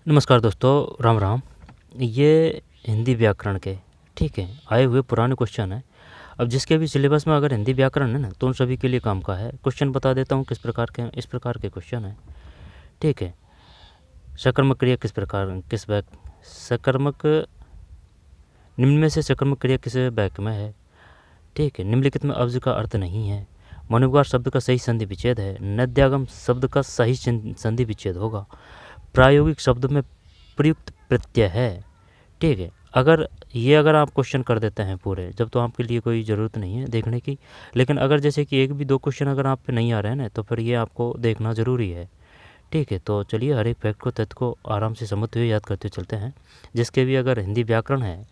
नमस्कार दोस्तों, राम राम। ये हिंदी व्याकरण के ठीक है आए हुए पुराने क्वेश्चन हैं। अब जिसके भी सिलेबस में अगर हिंदी व्याकरण है ना तो उन सभी के लिए काम का है। क्वेश्चन बता देता हूँ किस प्रकार के हैं। इस प्रकार के क्वेश्चन हैं, ठीक है। सकर्मक क्रिया किस प्रकार किस वाक्य सकर्मक निम्न में से सकर्मक क्रिया किस वाक्य में है, ठीक है। निम्नलिखित में अब्ज का अर्थ नहीं है। मनुवार शब्द का सही संधि विच्छेद है। नद्यागम शब्द का सही संधि विच्छेद होगा। प्रायोगिक शब्द में प्रयुक्त प्रत्यय है, ठीक है। अगर आप क्वेश्चन कर देते हैं पूरे, जब तो आपके लिए कोई ज़रूरत नहीं है देखने की। लेकिन अगर जैसे कि एक भी दो क्वेश्चन अगर आप पे नहीं आ रहे हैं ना, तो फिर ये आपको देखना ज़रूरी है, ठीक है। तो चलिए हर एक फैक्ट को तथ्य को आराम से समझते हुए याद करते चलते हैं। जिसके भी अगर हिंदी व्याकरण है,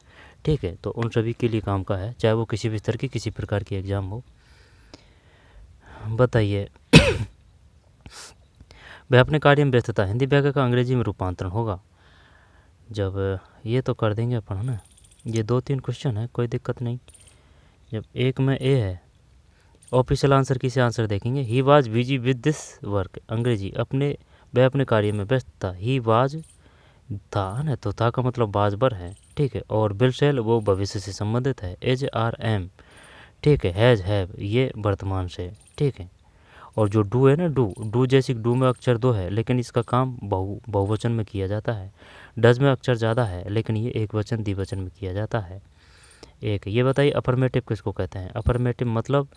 ठीक है, तो उन सभी के लिए काम का है, चाहे वो किसी भी स्तर की किसी प्रकार की एग्ज़ाम हो। बताइए वह अपने कार्य में व्यस्तता हिंदी व्याकरण का अंग्रेजी में रूपांतरण होगा। जब ये तो कर देंगे अपन, है ना। ये 2-3 क्वेश्चन है, कोई दिक्कत नहीं। जब एक में ए है, ऑफिशियल आंसर की से आंसर देखेंगे। He was busy with this work, अंग्रेजी वह अपने कार्य में व्यस्त था। ही वाज था, है ना, तो था का मतलब वाजबर है, ठीक है। और विल शैल वो भविष्य से संबंधित है। एज आर एम, ठीक है। हैज़ हैव ये वर्तमान से, ठीक है। और जो डू है ना, डू जैसे डू में अक्षर 2 है, लेकिन इसका काम बहुवचन में किया जाता है। डज में अक्षर ज़्यादा है, लेकिन ये एक वचन द्विवचन में किया जाता है। एक ये बताइए अफर्मेटिव किसको कहते हैं। अफर्मेटिव मतलब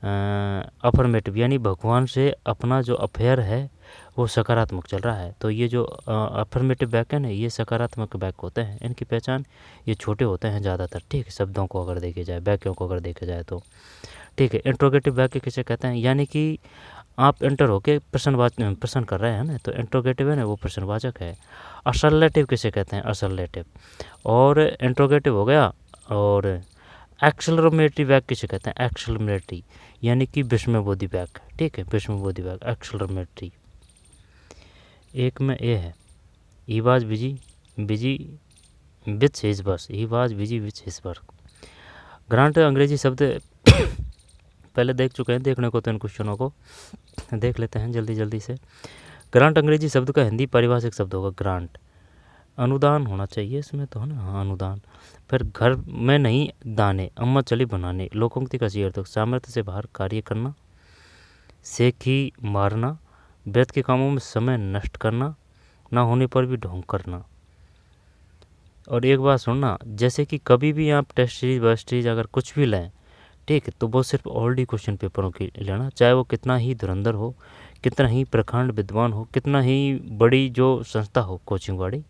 अफर्मेटिव यानी भगवान से अपना जो अफेयर है वो सकारात्मक चल रहा है। तो ये जो अफर्मेटिव वाक्य है ये सकारात्मक वाक्य होते हैं। इनकी पहचान ये छोटे होते हैं ज़्यादातर, ठीक है, शब्दों को अगर देखे जाए, वाक्यों को अगर देखे जाए तो, ठीक है। इंट्रोगेटिव वाक्य किसे कहते हैं, यानी कि आप एंटर होके प्रश्न कर रहे हैं ना, तो इंट्रोगेटिव है ना वो प्रश्नवाचक है। असरलेटिव किसे कहते हैं, असरलेटिव। और इंट्रोगेटिव हो गया। और एक्सेलरेटरी वाक्य किसे कहते हैं, एक्सेलरेटरी यानी कि विस्मयबोधी वाक्य, ठीक है, विस्मयबोधी वाक्य एक्सेलरेटरी। एक में ए है, he was busy with his work, he was busy with his work. Grant अंग्रेजी शब्द पहले देख चुके हैं, देखने को तो इन क्वेश्चनों को देख लेते हैं जल्दी से। ग्रांट अंग्रेजी शब्द का हिंदी पारिभाषिक शब्द होगा ग्रांट। अनुदान होना चाहिए इसमें तो, है ना, हाँ अनुदान। फिर घर में नहीं दाने, अम्मा चली बनाने, लोकोक्ति का सही अर्थ सामर्थ्य से बाहर कार्य करना, सेखी मारना, व्यर्थ के कामों में समय नष्ट करना, ना होने पर भी ढोंग करना। और एक बात सुनना, जैसे कि कभी भी आप टेस्ट सीरीज वेस्ट सीरीज अगर कुछ भी लें, ठीक है, तो वो सिर्फ ऑलरेडी क्वेश्चन पेपरों की लेना, चाहे वो कितना ही धुरंधर हो, कितना ही प्रखंड विद्वान हो, कितना ही बड़ी जो संस्था हो कोचिंग वाली,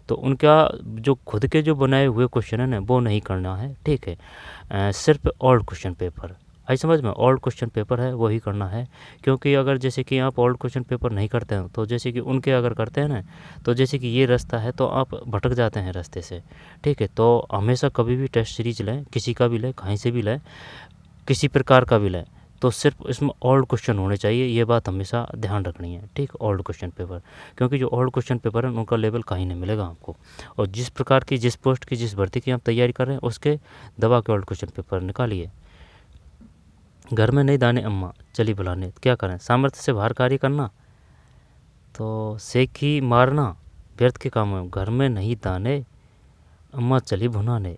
तो उनका जो खुद के जो बनाए हुए क्वेश्चन है ना वो नहीं करना है, ठीक है। सिर्फ ओल्ड क्वेश्चन पेपर आई समझ में, ओल्ड क्वेश्चन पेपर है वही करना है। क्योंकि अगर जैसे कि आप ओल्ड क्वेश्चन पेपर नहीं करते हैं, तो जैसे कि उनके अगर करते हैं ना, तो जैसे कि ये रास्ता है तो आप भटक जाते हैं रास्ते से, ठीक है। तो हमेशा कभी भी टेस्ट सीरीज लें, किसी का भी लें, कहीं से भी लें, किसी प्रकार का भी लें, तो सिर्फ इसमें ओल्ड क्वेश्चन होने चाहिए, ये बात हमेशा ध्यान रखनी है, ठीक। ओल्ड क्वेश्चन पेपर, क्योंकि जो ओल्ड क्वेश्चन पेपर है उनका लेवल कहीं नहीं मिलेगा आपको। और जिस प्रकार की जिस पोस्ट की जिस भर्ती की आप तैयारी कर रहे हैं उसके दबा के ओल्ड क्वेश्चन पेपर निकालिए। घर में नहीं दाने, अम्मा चली बुलाने, क्या करें, सामर्थ्य से बाहर कार्य करना, तो सेखी मारना, व्यर्थ के काम में। घर में नहीं दाने, अम्मा चली भुनाने,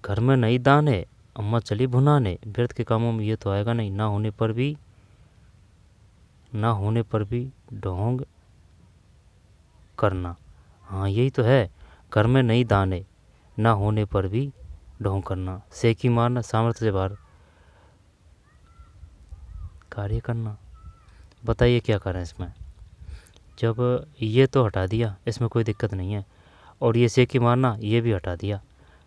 घर में नहीं दाने, अम्मा चली भुनाने, व्यर्थ के कामों में ये तो आएगा नहीं। ना होने पर भी ढोंग करना, हाँ यही तो है। घर में नहीं दाने, ना होने पर भी ढोंग करना, सेकी मारना, सामर्थ्य से बाहर कार्य करना। बताइए क्या करें इसमें। जब ये तो हटा दिया, इसमें कोई दिक्कत नहीं है। और ये सेकी मारना ये भी हटा दिया।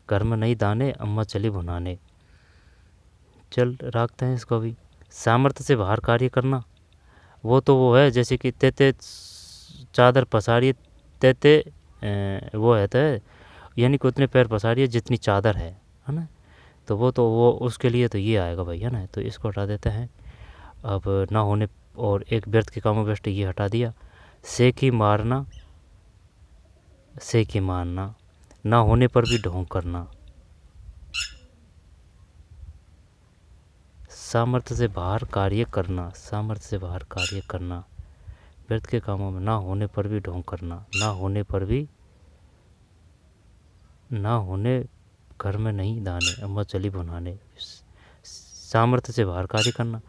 घर में नहीं दाने, अम्मा चली भुनाने, चल रखते हैं इसको भी। सामर्थ्य से बाहर कार्य करना, वो है जैसे कि तेते चादर पसारिए, तेते वो है तो यानी कि उतने पैर पसारिए जितनी चादर है ना। तो वो उसके लिए तो ये आएगा भाई, है ना। तो इसको हटा देते हैं। अब ना होने और एक व्यर्थ के कामों व्यस्त ये हटा दिया। सेकी मारना, सेकी मारना, ना होने पर भी ढोंग करना, सामर्थ्य से बाहर कार्य करना, सामर्थ्य से बाहर कार्य करना, व्यर्थ के कामों में ना होने पर भी ढोंग करना, ना होने पर भी, ना होने घर में नहीं दाने, अम्मा चली बनाने, सामर्थ्य से बाहर कार्य करना।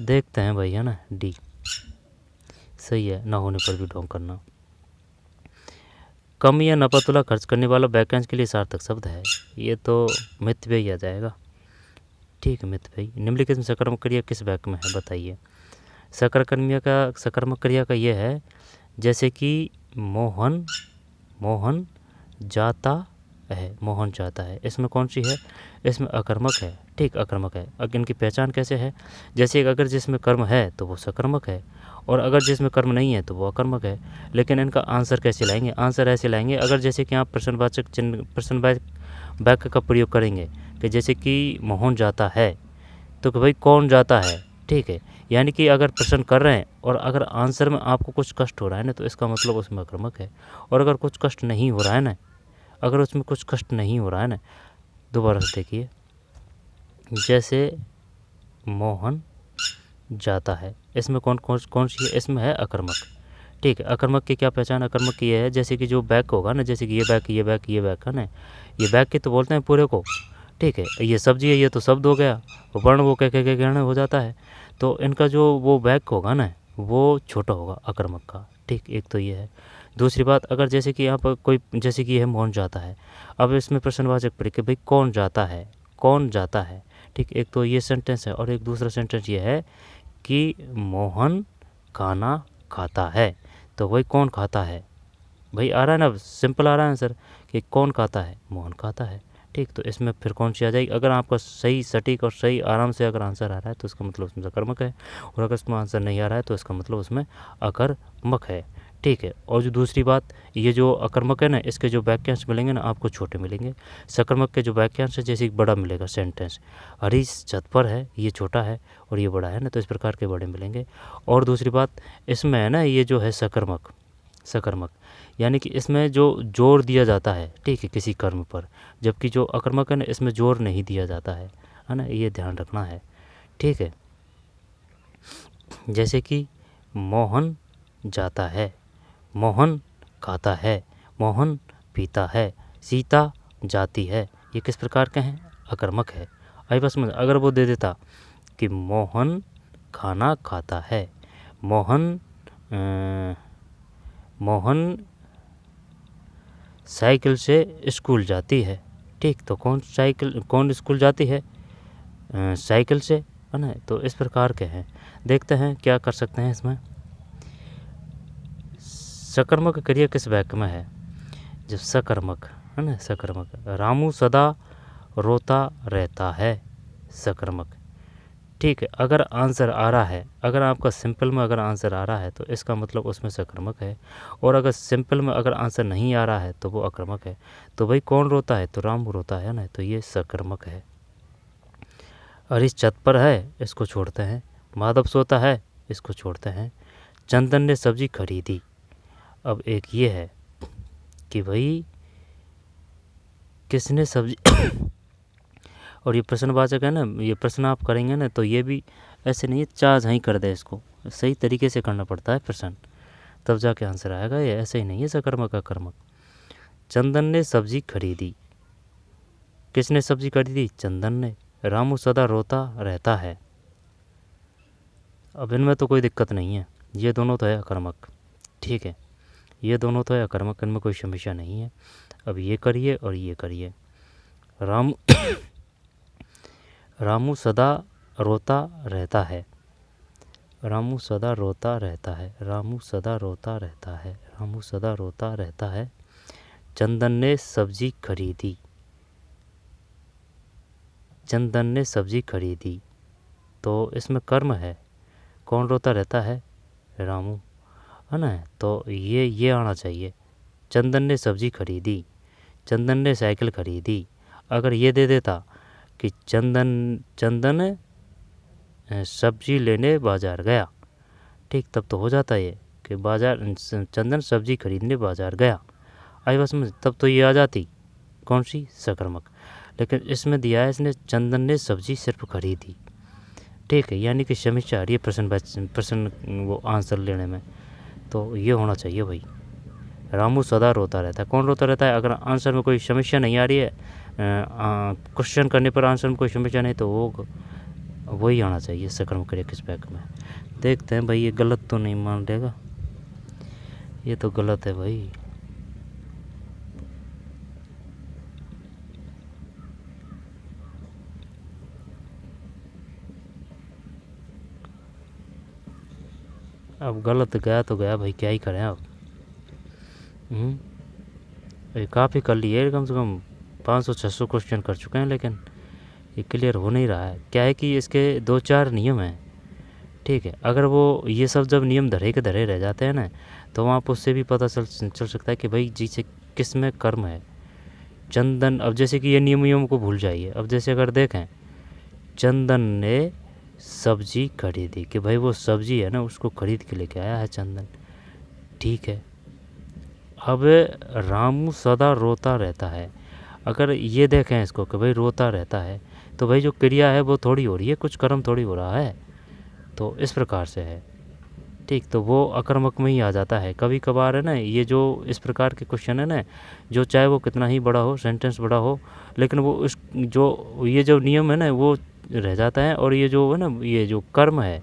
देखते हैं भाई, है ना, डी सही है, ना होने पर भी ढोंग करना। कम या नपतुला खर्च करने वाला वाक्यांश के लिए सार्थक शब्द है। ये तो मिथव्यय ही आ जाएगा। ठीक है, मिथव्यय। निम्नलिखित में सकर्मक क्रिया किस वाक्य में है, बताइए। सकर्मक क्रिया का ये है, जैसे कि मोहन जाता है, मोहन जाता है, इसमें कौन सी है, इसमें अकर्मक है। ठीक, अकर्मक है। अब इनकी पहचान कैसे है, जैसे अगर जिसमें कर्म है तो वो सकर्मक है, और अगर जिसमें कर्म नहीं है तो वो अकर्मक है। लेकिन इनका आंसर कैसे लाएंगे, आंसर ऐसे लाएंगे, अगर जैसे कि आप प्रश्नवाचक चिन्ह, प्रश्नवाचक वाक्य का प्रयोग करेंगे कि जैसे कि मोहन जाता है, तो कि भाई कौन जाता है। ठीक है, यानी कि अगर प्रश्न कर रहे हैं और अगर आंसर में आपको कुछ कष्ट हो रहा है ना, तो इसका मतलब उसमें अकर्मक है। और अगर कुछ कष्ट नहीं हो रहा है ना, अगर उसमें कुछ कष्ट नहीं हो रहा है ना, दोबारा से देखिए, जैसे मोहन जाता है, इसमें कौन सी है, इसमें है अकर्मक। ठीक है, अकर्मक की क्या पहचान, अकर्मक की है, जैसे कि जो बैक होगा ना, जैसे कि ये बैक है ना, ये बैक के तो बोलते हैं पूरे को। ठीक है, ये सब्जी है, ये तो शब्द हो गया, वर्ण वो कह के गण हो जाता है, तो इनका जो वो बैक होगा ना, वो छोटा होगा अकर्मक का। ठीक, एक तो ये है। दूसरी बात, अगर जैसे कि यहाँ पर कोई, जैसे कि यह मोहन जाता है, अब इसमें प्रश्नवाचक पढ़ के भाई कौन जाता है, कौन जाता है। ठीक, एक तो ये सेंटेंस है, और एक दूसरा सेंटेंस ये है कि मोहन खाना खाता है, तो भाई कौन खाता है, भाई आ रहा है ना, सिंपल आ रहा है आंसर कि कौन खाता है, मोहन खाता है। ठीक, तो इसमें फिर कौन सी आ जाएगी, अगर आपका सही सटीक और सही आराम से अगर आंसर आ रहा है तो इसका मतलब उसमें सकर्मक है, और अगर इसमें आंसर नहीं आ रहा है तो इसका मतलब उसमें अकर्मक है। ठीक है, और जो दूसरी बात, ये जो अकर्मक है ना, इसके जो वाक्यांश मिलेंगे ना आपको छोटे मिलेंगे, सकर्मक के जो वाक्यांश है जैसे बड़ा मिलेगा सेंटेंस, हरीश छत पर है, ये छोटा है और ये बड़ा है ना, तो इस प्रकार के बड़े मिलेंगे। और दूसरी बात, इसमें है ना, ये जो है सकर्मक यानी कि इसमें जो जोर दिया जाता है, ठीक है, किसी कर्म पर, जबकि जो अकर्मक है ना, इसमें जोर नहीं दिया जाता है ना, ये ध्यान रखना है। ठीक है, जैसे कि मोहन जाता है, मोहन खाता है, मोहन पीता है, सीता जाती है, ये किस प्रकार के हैं, अकर्मक है। आई बस में अगर वो दे देता कि मोहन खाना खाता है, मोहन साइकिल से स्कूल जाती है। ठीक, तो कौन स्कूल जाती है, साइकिल से, है ना, तो इस प्रकार के हैं। देखते हैं क्या कर सकते हैं इसमें। सकर्मक क्रिया किस वाक्य में है, जब सकर्मक है ना, सकर्मक, रामू सदा रोता रहता है, सकर्मक। ठीक है, अगर आंसर आ रहा है, अगर आपका सिंपल में अगर आंसर आ रहा है तो इसका मतलब उसमें सकर्मक है, और अगर सिंपल में अगर आंसर नहीं आ रहा है तो वो अकर्मक है। तो भाई कौन रोता है, तो राम रोता है ना, तो ये सकर्मक है। हरीश छत पर है, इसको छोड़ते हैं। माधव सोता है, इसको छोड़ते हैं। चंदन ने सब्जी खरीदी, अब एक ये है कि भाई किसने सब्जी और ये प्रश्नवाचक है ना, ये प्रश्न आप करेंगे ना, तो ये भी ऐसे नहीं है चार झाई कर दे, इसको सही तरीके से करना पड़ता है प्रश्न, तब जाके आंसर आएगा। ये ऐसे ही नहीं है सकर्मक अकर्मक। चंदन ने सब्जी खरीदी, किसने सब्जी खरीदी, चंदन ने। रामू सदा रोता रहता है, अब इनमें तो कोई दिक्कत नहीं है, ये दोनों तो है अकर्मक। ठीक है, ये दोनों तो है अकर्मक, इनमें कोई समस्या नहीं है। अब ये करिए और ये करिए। रामू सदा रोता रहता है, रामू सदा रोता रहता है, रामू सदा रोता रहता है, रामू सदा रोता रहता है। चंदन ने सब्जी खरीदी, चंदन ने सब्जी खरीदी, तो इसमें कर्म है, कौन रोता रहता है, रामू, है ना, तो ये आना चाहिए। चंदन ने सब्जी खरीदी, चंदन ने साइकिल खरीदी। अगर ये दे देता कि चंदन सब्जी लेने बाज़ार गया, ठीक, तब तो हो जाता ये कि चंदन सब्जी खरीदने बाज़ार गया, आई बस में, तब तो ये आ जाती कौन सी, सकर्मक। लेकिन इसमें दिया है इसने चंदन ने सब्जी सिर्फ खरीदी, ठीक है, यानी कि समस्या आ रही है प्रश्न वो आंसर लेने में, तो ये होना चाहिए भाई। रामू सदा रोता रहता है, कौन रोता रहता है? अगर आंसर में कोई समस्या नहीं आ रही है, क्वेश्चन करने पर आंसर में कोई समस्या नहीं, तो वो वही आना चाहिए सकर्मक क्रिया किस बैक में। देखते हैं भाई, ये गलत तो नहीं मान लेगा, ये तो गलत है भाई। अब गलत गया तो गया भाई, क्या ही करें अब। काफ़ी कर लिए, कम से कम 500-600 क्वेश्चन कर चुके हैं, लेकिन ये क्लियर हो नहीं रहा है। क्या है कि इसके 2-4 नियम हैं, ठीक है। अगर वो ये सब जब नियम धरे के धरे रह जाते हैं ना, तो वहाँ पर उससे भी पता चल सकता है कि भाई जी से किस में कर्म है। चंदन, अब जैसे कि ये नियम को भूल जाइए। अब जैसे अगर देखें, चंदन ने सब्जी खरीदी, कि भाई वो सब्जी है ना, उसको खरीद के लेके आया है चंदन, ठीक है। अब रामू सदा रोता रहता है, अगर ये देखें इसको कि भाई रोता रहता है, तो भाई जो क्रिया है वो थोड़ी हो रही है, कुछ कर्म थोड़ी हो रहा है, तो इस प्रकार से है, ठीक। तो वो अकर्मक में ही आ जाता है। कभी कभार है ना, ये जो इस प्रकार के क्वेश्चन है ना, जो चाहे वो कितना ही बड़ा हो, सेंटेंस बड़ा हो, लेकिन वो इस जो ये जो नियम है ना वो रह जाता है, और ये जो है ना, ये जो कर्म है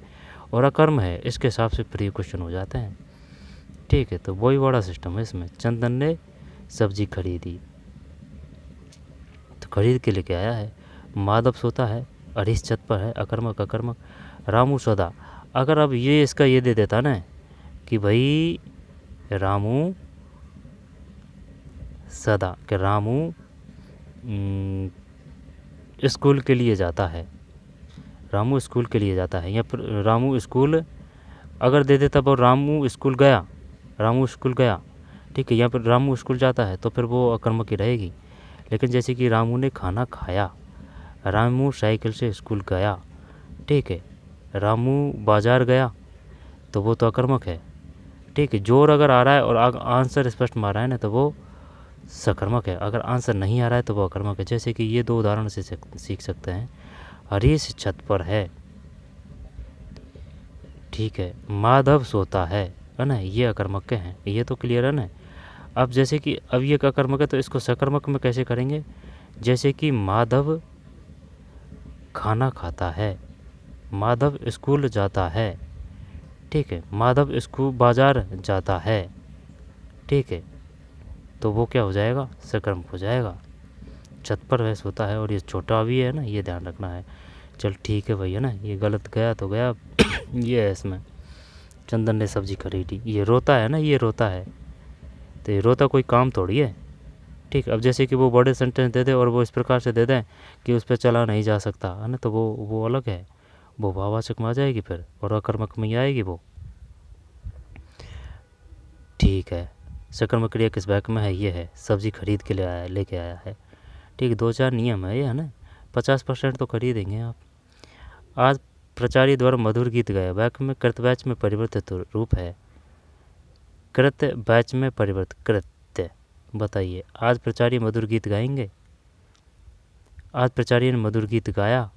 और अकर्म है, इसके हिसाब से फिर ये क्वेश्चन हो जाते हैं, ठीक है। तो वही बड़ा सिस्टम है इसमें। चंदन ने सब्जी खरीदी, तो खरीद के लेके आया है। माधव सोता है, हरीश छत पर है, अकर्मक अकर्मक। रामू सदा, अगर अब ये इसका ये दे देता ना कि भाई रामू सदा, कि रामू स्कूल के लिए जाता है, रामू स्कूल के लिए जाता है, या फिर रामू स्कूल अगर दे देता, वो रामू स्कूल गया, रामू स्कूल गया, ठीक है। यहाँ पर रामू स्कूल जाता है, तो फिर वो अकर्मक की रहेगी। लेकिन जैसे कि रामू ने खाना खाया, रामू साइकिल से स्कूल गया, ठीक है। रामू बाजार गया, तो वो तो अकर्मक है, ठीक है। जोर अगर आ रहा है और आंसर स्पष्ट मार रहा है ना, तो वो सकर्मक है। अगर आंसर नहीं आ रहा है तो वो अकर्मक है। जैसे कि ये 2 उदाहरण से सीख सकते हैं। हरीश छत पर है, ठीक है। माधव सोता है ना, ये अकर्मक के हैं, ये तो क्लियर है ना। अब जैसे कि अब ये अकर्मक है, तो इसको सकर्मक में कैसे करेंगे? जैसे कि माधव खाना खाता है, माधव स्कूल जाता है, ठीक है। माधव स्कूल बाजार जाता है, ठीक है। तो वो क्या हो जाएगा? सकर्मक हो जाएगा। छत पर वह सोता है, और ये छोटा भी है ना, ये ध्यान रखना है। चल ठीक है भैया ना, ये गलत गया तो गया। ये है इसमें, चंदन ने सब्जी खरीदी, ये रोता है ना, ये रोता है, तो ये रोता कोई काम थोड़ी है, ठीक। अब जैसे कि वो बड़े सेंटेंस दे दे और वो इस प्रकार से दे दें कि उस पर चला नहीं जा सकता है ना, तो वो अलग है, वो भाववाचक में आ जाएगी फिर, और अकर्मक में ही आएगी वो, ठीक है। सकर्मक क्रिया किस बैक में है? ये है, सब्जी खरीद के लेके आया है, ठीक। 2-4 नियम है ये, है ना। 50% तो खरीदेंगे आप। आज प्रचारी द्वारा मधुर गीत गाया, वाक्य में कृत बैच में परिवर्तित रूप है, कृत बैच में परिवर्तित कृत्य। बताइए, आज प्रचारी मधुर गीत गाएंगे? आज प्रचारी ने मधुर गीत गाया,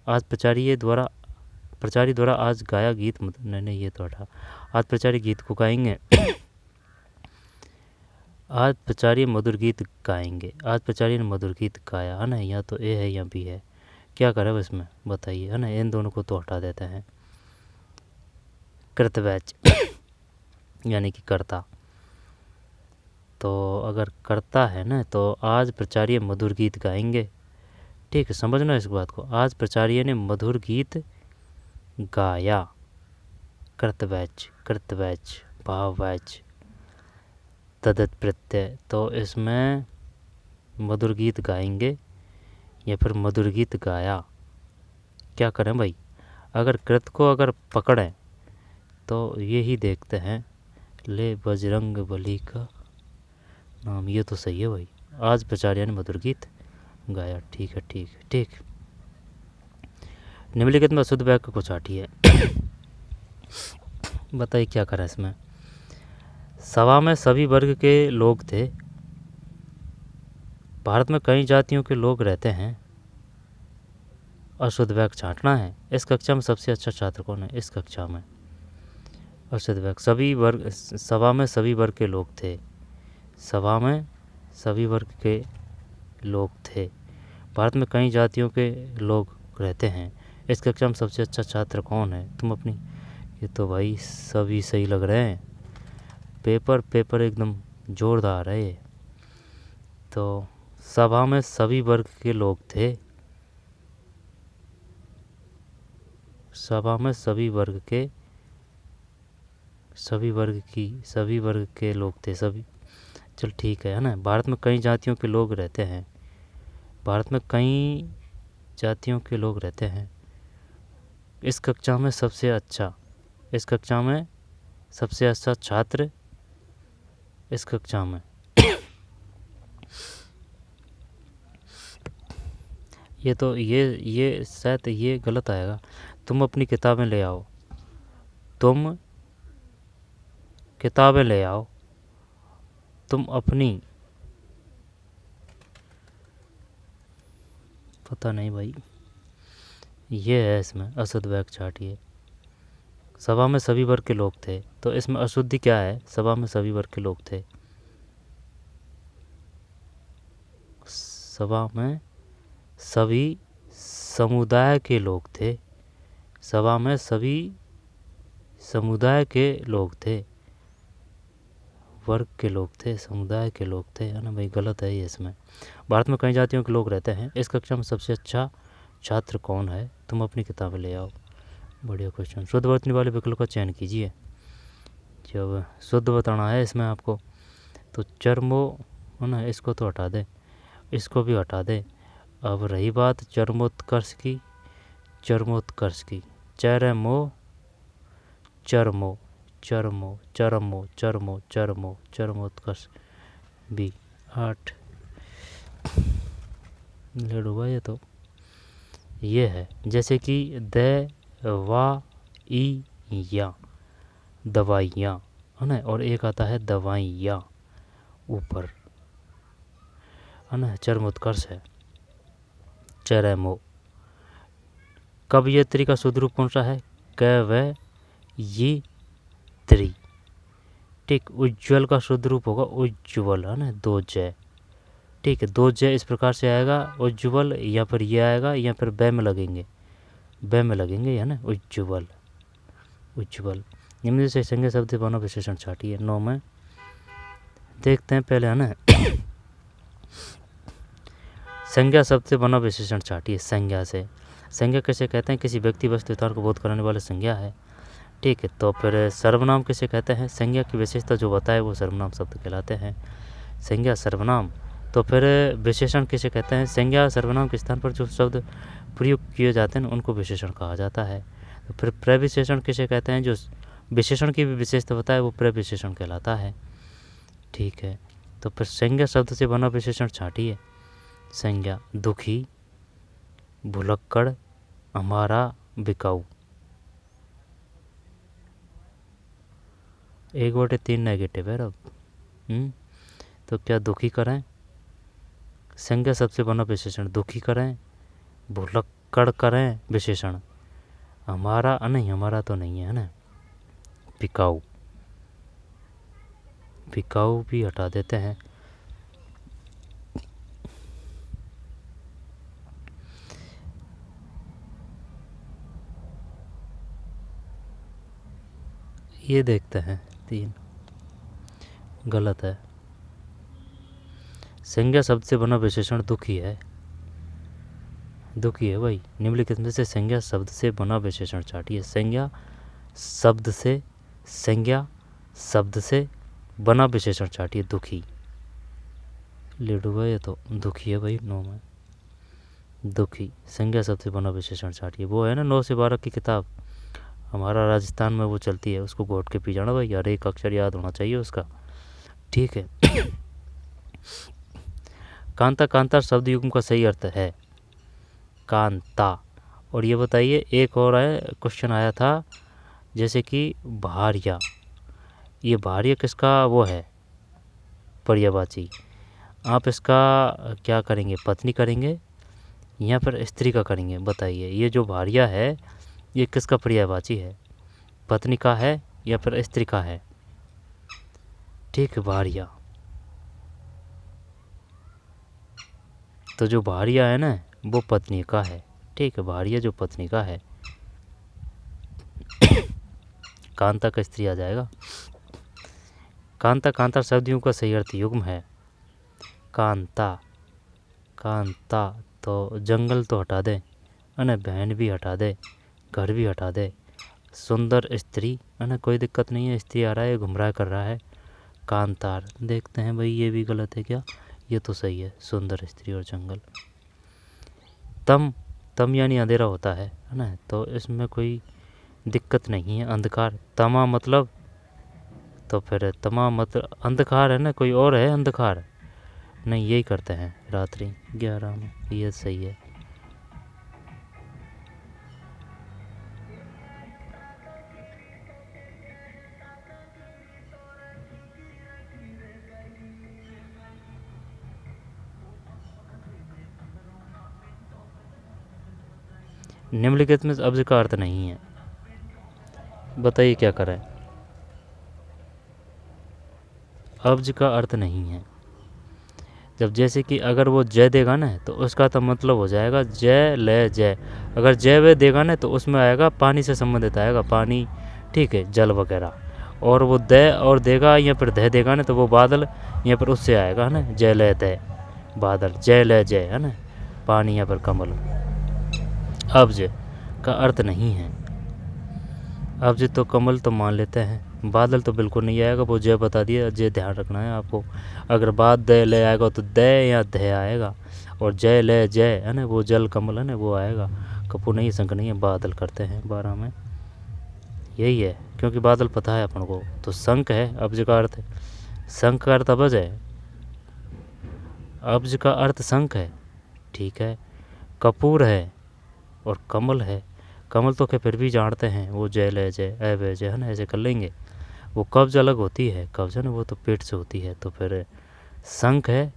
आज प्रचारी द्वारा आज गाया गीत, नहीं ये तो हटा। आज प्रचारी गीत को गाएंगे। आज प्रचारी मधुर गीत गाएंगे, आज प्रचारी ने मधुर गीत गाया, है ना। या तो ए है या बी है, क्या करें इसमें बताइए, है ना। इन दोनों को तो हटा देते हैं। कृतवैच यानी कि कर्ता, तो अगर कर्ता है ना, तो आज प्रचार्य मधुर गीत गाएंगे, ठीक है। समझना इस बात को, आज प्रचार्य ने मधुर गीत गाया, कृतवैच भाववैच तदत प्रत्यय, तो इसमें मधुर गीत गाएंगे या फिर मधुर गीत गाया, क्या करें भाई? अगर कृत को अगर पकड़ें तो यही देखते हैं, ले बजरंग बली का नाम, ये तो सही है भाई। आज प्रचार्य ने मधुर गीत गाया, ठीक है ठीक है ठीक। निम्नलिखित में अशुद्ध वाक्य को छाटिए। बताइए क्या करें इसमें। सभा में सभी वर्ग के लोग थे। भारत में कई जातियों के लोग रहते हैं। अशुद्ध वाक्य छांटना है। इस कक्षा में सबसे अच्छा छात्र कौन है? इस कक्षा में अशुद्ध वाक्य। सभी वर्ग, सभा में सभी वर्ग के लोग थे। सभा में सभी वर्ग के लोग थे। भारत में कई जातियों के लोग रहते हैं। इस कक्षा में सबसे अच्छा छात्र कौन है? तुम अपनी, ये तो भाई सभी सही लग रहे हैं। पेपर एकदम जोरदार है ये। तो सभा में सभी वर्ग के लोग थे। सभा में सभी वर्ग के लोग थे। सभी, चल ठीक है ना। भारत में कई जातियों के लोग रहते हैं। भारत में कई जातियों के लोग रहते हैं। इस कक्षा में सबसे अच्छा छात्र इस कक्षा में ये शायद ये गलत आएगा। तुम अपनी किताबें ले आओ। तुम किताबें ले आओ। तुम अपनी, पता नहीं भाई, ये है इसमें अशुद्ध वाक्य छांटिए। सभा में सभी वर्ग के लोग थे, तो इसमें अशुद्धि क्या है? सभा में सभी वर्ग के लोग थे। सभा में सभी समुदाय के लोग थे। सभा में सभी समुदाय के लोग थे। वर्ग के लोग थे, समुदाय के लोग थे, है ना भाई? गलत है ये इसमें। भारत में कई जातियों के लोग रहते हैं। इस कक्षा में सबसे अच्छा छात्र कौन है? तुम अपनी किताबें ले आओ। बढ़िया क्वेश्चन। शुद्ध वर्तनी वाले विकल्प का चयन कीजिए। जब शुद्ध बताना है इसमें आपको, तो चरमो, है ना, इसको तो हटा दे, इसको भी हटा दे। अब रही बात चरमोत्कर्ष की, चरमो, चरमोत्कर्ष भी 8 ले डूबा। ये तो ये है, जैसे कि दवाइयाँ, है ना, और एक आता है दवाइयाँ ऊपर, है ना, चरमोत्कर्ष है, चरमो। कवयित्री का शुद्ध रूप कौन सा है? कवयित्री। ठीक। उज्ज्वल का शुद्ध रूप होगा उज्ज्वल, है ना, 2 जय। ठीक है, 2 जय इस प्रकार से आएगा उज्ज्वल, या फिर ये आएगा, या फिर बै में लगेंगे, है ना, उज्ज्वल। निम्न से संज्ञा शब्द बनो विशेषण छाटिए। 9 में देखते हैं पहले, है ना। संज्ञा शब्द से बना विशेषण छाटिए। संज्ञा से, संज्ञा कैसे कहते हैं? किसी व्यक्ति वस्तु स्थान को बोध कराने वाले संज्ञा है। ठीक है, तो फिर सर्वनाम किसे कहते हैं? संज्ञा की विशेषता जो बताए वो सर्वनाम शब्द कहलाते हैं। संज्ञा, सर्वनाम। तो फिर विशेषण किसे कहते हैं? संज्ञा सर्वनाम के स्थान पर जो शब्द प्रयोग किए जाते हैं उनको विशेषण कहा जाता है। तो फिर प्रविशेषण किसे कहते हैं? जो विशेषण की भी विशेषता बताए वो प्रविशेषण कहलाता है। ठीक है, तो फिर संज्ञा शब्द से बना विशेषण छाटिए। संज्ञा, दुखी, भुलक्कड़, हमारा, बिकाऊ। 1/3 नेगेटिव है अब। तो क्या दुखी करें? संज्ञा सबसे बना विशेषण दुखी करें, भुलक्कड़ करें विशेषण, हमारा नहीं, हमारा तो नहीं है ना, बिकाऊ भी हटा देते हैं। ये देखते हैं 3 गलत है। संज्ञा शब्द से बना विशेषण दुखी है भाई। निम्नलिखित में से संज्ञा शब्द से बना विशेषण छाटिए। संज्ञा शब्द से बना विशेषण छाटिए। दुखी, लेडूबा, ये तो दुखी है भाई। 9 में दुखी, संज्ञा शब्द से बना विशेषण छाटिए। वो है ना 9 से 12 की किताब, हमारा राजस्थान में वो चलती है, उसको घोट के पी जाना भाई, हर एक अक्षर याद होना चाहिए उसका। ठीक है। कांता, कांता शब्द युग्म का सही अर्थ है कांता। और ये बताइए, एक और है क्वेश्चन आया था, जैसे कि भार्या, ये भार्या किसका वो है? पर्यायवाची। आप इसका क्या करेंगे? पत्नी करेंगे यहाँ पर स्त्री का करेंगे। बताइए ये जो भार्या है ये किसका पर्यायवाची है, पत्नी का है या फिर स्त्री का है? ठीक, भार्या। तो जो भार्या है ना वो पत्नी का है। ठीक है, भार्या जो पत्नी का है। कांता का स्त्री आ जाएगा। कांता, कांता शब्दियों का सही अर्थ युग्म है। कांता, कांता तो जंगल तो हटा दे, अने बहन भी हटा दे, घर भी हटा दे। सुंदर स्त्री, अने कोई दिक्कत नहीं है, स्त्री आ रहा है, गुमराह कर रहा है। कांतार, देखते हैं भाई ये भी गलत है क्या, ये तो सही है, सुंदर स्त्री और जंगल। तम, तम यानी अंधेरा होता है ना, तो इसमें कोई दिक्कत नहीं है। अंधकार, तमा मतलब, तो फिर तमा मतलब अंधकार है ना, कोई और है अंधकार? नहीं, यही करते हैं, रात्रि 11 में, ये सही है। निम्नलिखित में अब्ज का अर्थ नहीं है, बताइए क्या करें? अब्ज का अर्थ नहीं है। जब जैसे कि अगर वो जय देगा ना तो उसका तो मतलब हो जाएगा जय ले जय। अगर जय वे देगा ना तो उसमें आएगा पानी से संबंधित आएगा, पानी, ठीक है, जल वगैरह। और वो दय और देगा या फिर दह देगा ना तो वो बादल यहाँ पर उससे आएगा ना, जय ले दय, बादल, जय ले जय है ना, पानी या फिर कमल। अब्ज का अर्थ नहीं है। अब्ज तो कमल तो मान लेते हैं, बादल तो बिल्कुल नहीं आएगा, वो जय बता दिया, जय ध्यान रखना है आपको। अगर बाद दय ले आएगा तो दय या दय आएगा, और जय ले जय है ना वो जल कमल है ना वो आएगा। कपूर नहीं, शंख नहीं है, बादल करते हैं 12 में, यही है, क्योंकि बादल पता है अपन को। तो शंख है अब्ज का अर्थ, शंख का अर्थ अब्ज है, अब्ज का अर्थ शंख है, ठीक है। कपूर है और कमल है, कमल तो क्या फिर भी जानते हैं, वो जय ले जय ए जय है ना, ऐसे कर लेंगे। वो कब्ज अलग होती है, कब्ज है ना वो तो पेट से होती है। तो फिर शंख है,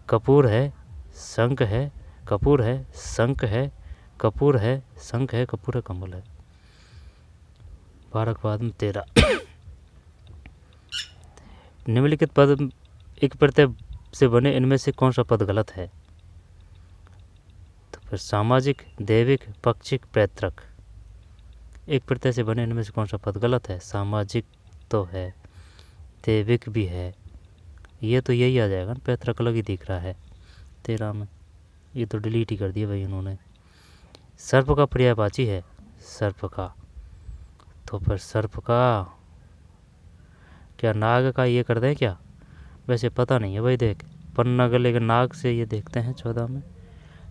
कपूर है, शंख है, कपूर है, शंख है, कपूर है, शंख है, कपूर है, कमल है। 12 के बाद में 13। निम्नलिखित पद एक प्रत्यय से बने इनमें से कौन सा पद गलत है? तो फिर सामाजिक, दैविक, पक्षिक, पैतृक, एक प्रत्यय से बने इनमें से कौन सा पद गलत है? सामाजिक तो है, दैविक भी है, ये तो यही आ जाएगा ना, पैतृक अलग ही दिख रहा है 13 में, ये तो डिलीट ही कर दिया भाई इन्होंने। सर्प का पर्यायवाची है, सर्प का, तो फिर सर्प का क्या नाग का ये कर दें क्या? वैसे पता नहीं है भाई, देख पन्नग, लेकिन नाग से ये देखते हैं 14 में,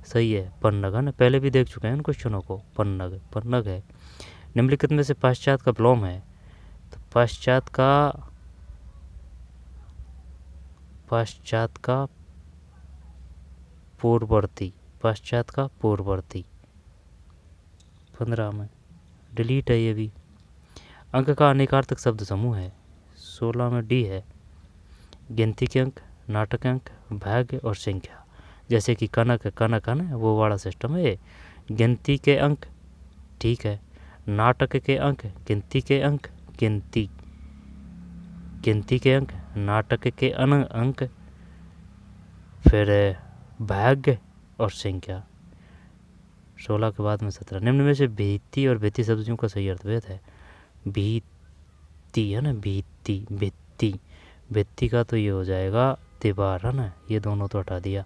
सही है, पन्नग है ना, पहले भी देख चुके हैं इन क्वेश्चनों को, पन्नग, पन्नग है। निम्नलिखित में से पश्चात का विलोम है, तो पश्चात का पूर्ववर्ती, पश्चात का पूर्ववर्ती 15 में, डिलीट है ये भी। अंक का अनेकार्थक शब्द समूह है, 16 में डी है। गिनती के अंक, नाटक अंक, भाग्य और संख्या, जैसे कि कनक, कनक है ना वो वाला सिस्टम है। गिनती के अंक, ठीक है, नाटक के अंक, गिनती के अंक, गिनती, गिनती के अंक, नाटक के अंक, फिर भाग्य और संख्या 16 के बाद में 17। निम्न में से भीति और भित्ति शब्दों का सही अर्थभेद है। भीति है ना, भीति, भित्ति, भित्ति का तो ये हो जाएगा दीवार है ना, ये दोनों तो हटा दिया।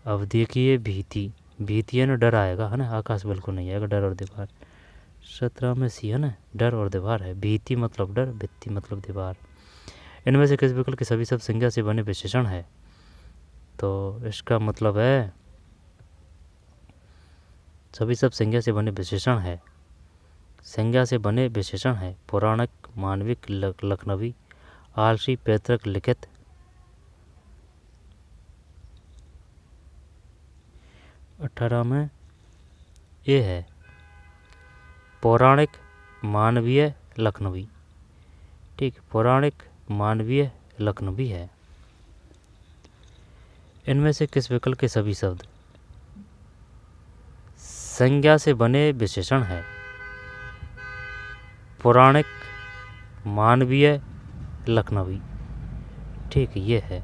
अब देखिए भीति, भीति है ना डर आएगा है ना, आकाश बिल्कुल नहीं आएगा, डर और दीवार 17 में सी है ना, डर और दीवार है। भीति मतलब डर, भित्ति मतलब दीवार। इनमें से किस विकल्प के सभी शब्द संज्ञा से बने विशेषण है? तो इसका मतलब है सभी शब्द संज्ञा से बने विशेषण है, संज्ञा से बने विशेषण है। पौराणिक, मानविक, लखनवी, आलसी, पैतृक, लिखित। 18 में ये है पौराणिक, मानवीय, लखनवी, ठीक, पौराणिक, मानवीय, लखनवी है। इनमें से किस विकल्प के सभी शब्द संज्ञा से बने विशेषण है। पौराणिक, मानवीय, लखनवी। ठीक, ये है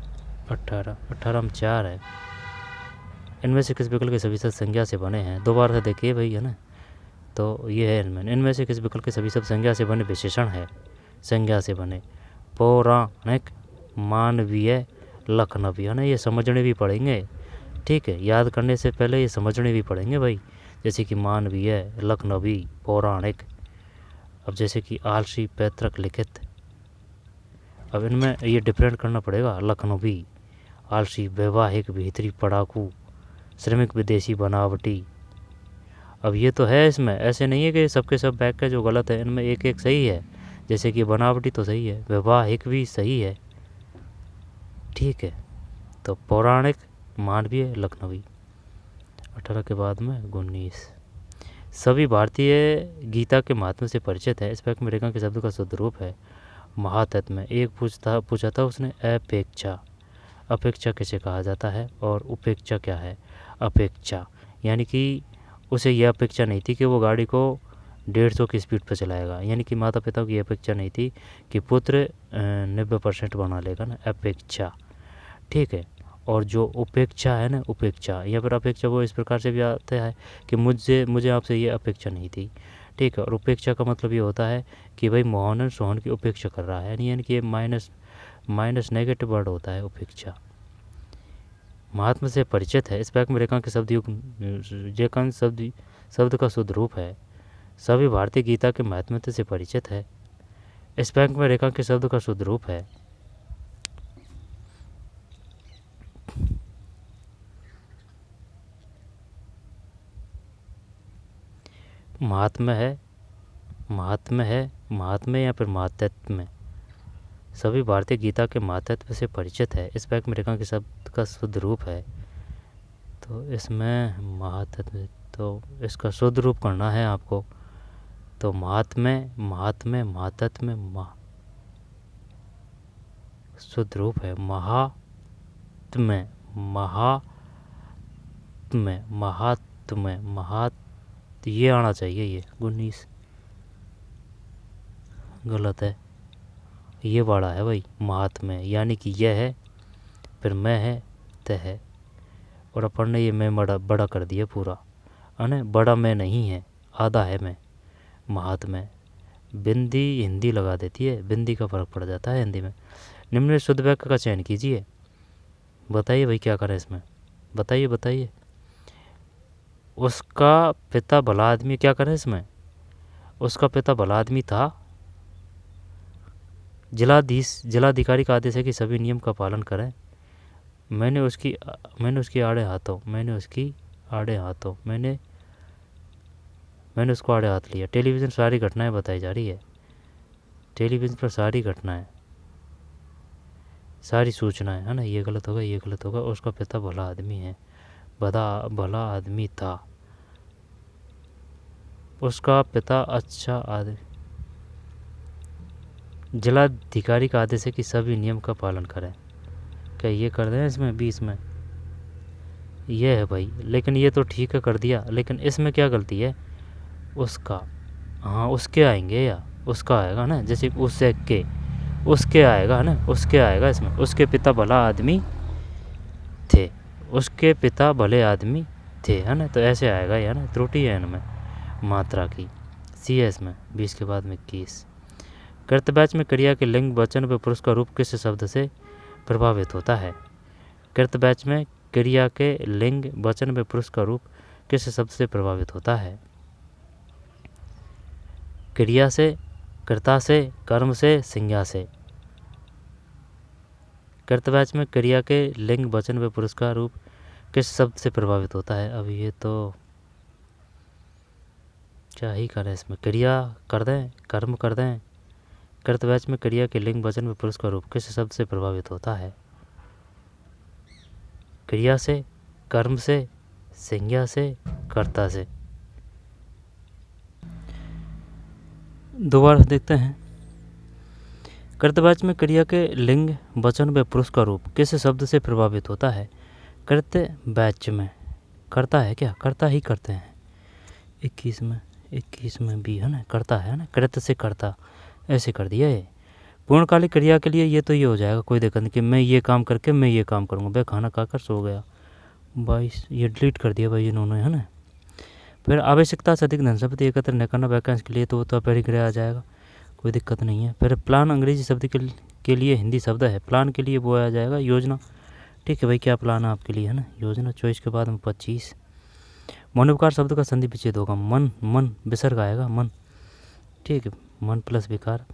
18 में 4 है। इनमें से किस विकल्प के सभी शब्द संज्ञा से बने हैं? दोबारा से देखिए भाई, है ना। तो ये है इनमें से किस विकल्प के सभी शब्द संज्ञा से बने विशेषण है? संज्ञा से बने। पौराणिक, मानवीय, लखनवी, है ना। ये समझने भी पड़ेंगे, ठीक है। याद करने से पहले ये समझने भी पड़ेंगे भाई। जैसे कि मानवीय, लखनवी, पौराणिक। अब जैसे कि आलसी, पैतृक, लिखित। अब इनमें ये डिफरेंट करना पड़ेगा। लखनवी, आलसी, वैवाहिक, भीतरी, पढ़ाकू, श्रमिक, विदेशी, बनावटी। अब ये तो है इसमें, ऐसे नहीं है कि सबके सब बैक का जो गलत है, इनमें एक एक सही है। जैसे कि बनावटी तो सही है, वैवाहिक भी सही है, ठीक है। तो पौराणिक, मानवीय, लखनवी। 18 के बाद में 19। सभी भारतीय गीता के महात्म्य से परिचित है। इस वाक्य में रेखा के शब्द का शुद्ध रूप है महातत्व में। एक पूछा था उसने अपेक्षा। अपेक्षा किसे कहा जाता है और उपेक्षा क्या है? अपेक्षा यानी कि उसे यह अपेक्षा नहीं थी कि वो गाड़ी को 150 की स्पीड पर चलाएगा, यानी कि माता पिता की अपेक्षा नहीं थी कि पुत्र 90% बना लेगा ना, अपेक्षा, ठीक है। और जो उपेक्षा है ना, उपेक्षा, यहाँ पर अपेक्षा वो इस प्रकार से भी आता है कि मुझे आपसे ये अपेक्षा नहीं थी, ठीक है। और उपेक्षा का मतलब ये होता है कि भाई मोहन सोहन की उपेक्षा कर रहा है, यानी कि ये माइनस नेगेटिव वर्ड होता है उपेक्षा। महात्मा से परिचित है। इस वाक्य में रेखांक शब्द रेखांक शब्द का शुद्ध रूप है। सभी भारतीय गीता के महात्म्य से परिचित है। इस वाक्य में रेखांक शब्द का शुद्ध रूप है महात्म्य है, महात्म्य या फिर महातत्व। सभी भारतीय गीता के महातत्व से परिचित है। इस वाक्य में रेखांक शब्द का शुद्ध रूप है। तो इसमें महातत्व, तो इसका शुद्ध रूप करना है आपको। तो महात्म्य, महातत्व, शुद्ध रूप है महात्म्य, ये आना चाहिए। ये 19 गलत है, ये बड़ा है भाई महात्म्य, यानी कि यह है, फिर मैं है, तय है, और अपन ने ये मैं बड़ा कर दिया पूरा, है ना। बड़ा मैं नहीं है, आधा है मैं। महात्म्य, बिंदी हिंदी लगा देती है, बिंदी का फर्क पड़ जाता है हिंदी में। निम्न शुद्ध वाक्य का चयन कीजिए। बताइए भाई क्या करें इसमें, बताइए। उसका पिता भला आदमी, क्या करें इसमें? उसका पिता भला आदमी था। जिलाधिकारी का आदेश है कि सभी नियम का पालन करें। मैंने उसकी आड़े हाथों मैंने उसको आड़े हाथ लिया। टेलीविज़न सारी घटनाएं बताई जा रही है, टेलीविज़न पर सारी घटनाएं, सारी सूचनाएं, है ना। ये गलत होगा। उसका पिता भला आदमी है, भला आदमी था। उसका पिता अच्छा आदमी। जिलाधिकारी का आदेश है कि सभी नियम का पालन करें। क्या ये कर दें इसमें 20 में? ये है भाई, लेकिन ये तो ठीक है कर दिया, लेकिन इसमें क्या गलती है? उसका, हाँ उसके आएंगे या उसका आएगा ना, जैसे उसके आएगा, है ना, उसके आएगा इसमें। उसके पिता भला आदमी थे, उसके पिता भले आदमी थे, है ना। तो ऐसे आएगा, या ना, त्रुटि है इनमें मात्रा की। सी है इसमें 20 के बाद में 21। कर्तव्याच में क्रिया के लिंग, वचन व पुरुष का रूप किस शब्द से प्रभावित होता है? कर्तव्याच में क्रिया के लिंग, वचन व पुरुष का रूप किस शब्द से प्रभावित होता है? क्रिया से, कर्ता से, कर्म से, संज्ञा से। कर्तव्याच में क्रिया के लिंग, वचन व पुरुष का रूप किस शब्द से प्रभावित होता है? अब ये तो क्या ही करें इसमें, क्रिया कर दें, कर्म कर दें। कर्तव्याच में क्रिया के लिंग, वचन व पुरुष का रूप किस शब्द से प्रभावित होता है? क्रिया से, कर्म से, संज्ञा से, कर्ता से। दोबारा देखते हैं। कर्तव्याच में क्रिया के लिंग, वचन व पुरुष का रूप किस शब्द से प्रभावित होता है? कर्तव्याच में, करता है क्या? कर्ता ही करते हैं। 21 में भी है ना, करता है ना, कृत से करता, ऐसे कर दिया है। पूर्णकालिक क्रिया के लिए ये तो ये हो जाएगा, कोई दिक्कत नहीं कि मैं ये काम करके मैं ये काम करूँगा। भाई खाना खाकर सो गया, 22 ये डिलीट कर दिया भाई इन्होंने, है ना। फिर आवश्यकता से अधिक धन संपत्ति एकत्र न करना वैकेंस के लिए, तो वो तो अपरिग्रह आ जाएगा, कोई दिक्कत नहीं है। फिर प्लान अंग्रेजी शब्द के लिए हिंदी शब्द है, प्लान के लिए वो आ जाएगा योजना। ठीक है भाई, क्या प्लान है आपके लिए, है ना, योजना। 24 के बाद में 25। मनोविकार शब्द का संधि विच्छेद होगा, मन विसर्ग आएगा, मन। ठीक है, मन प्लस विकार।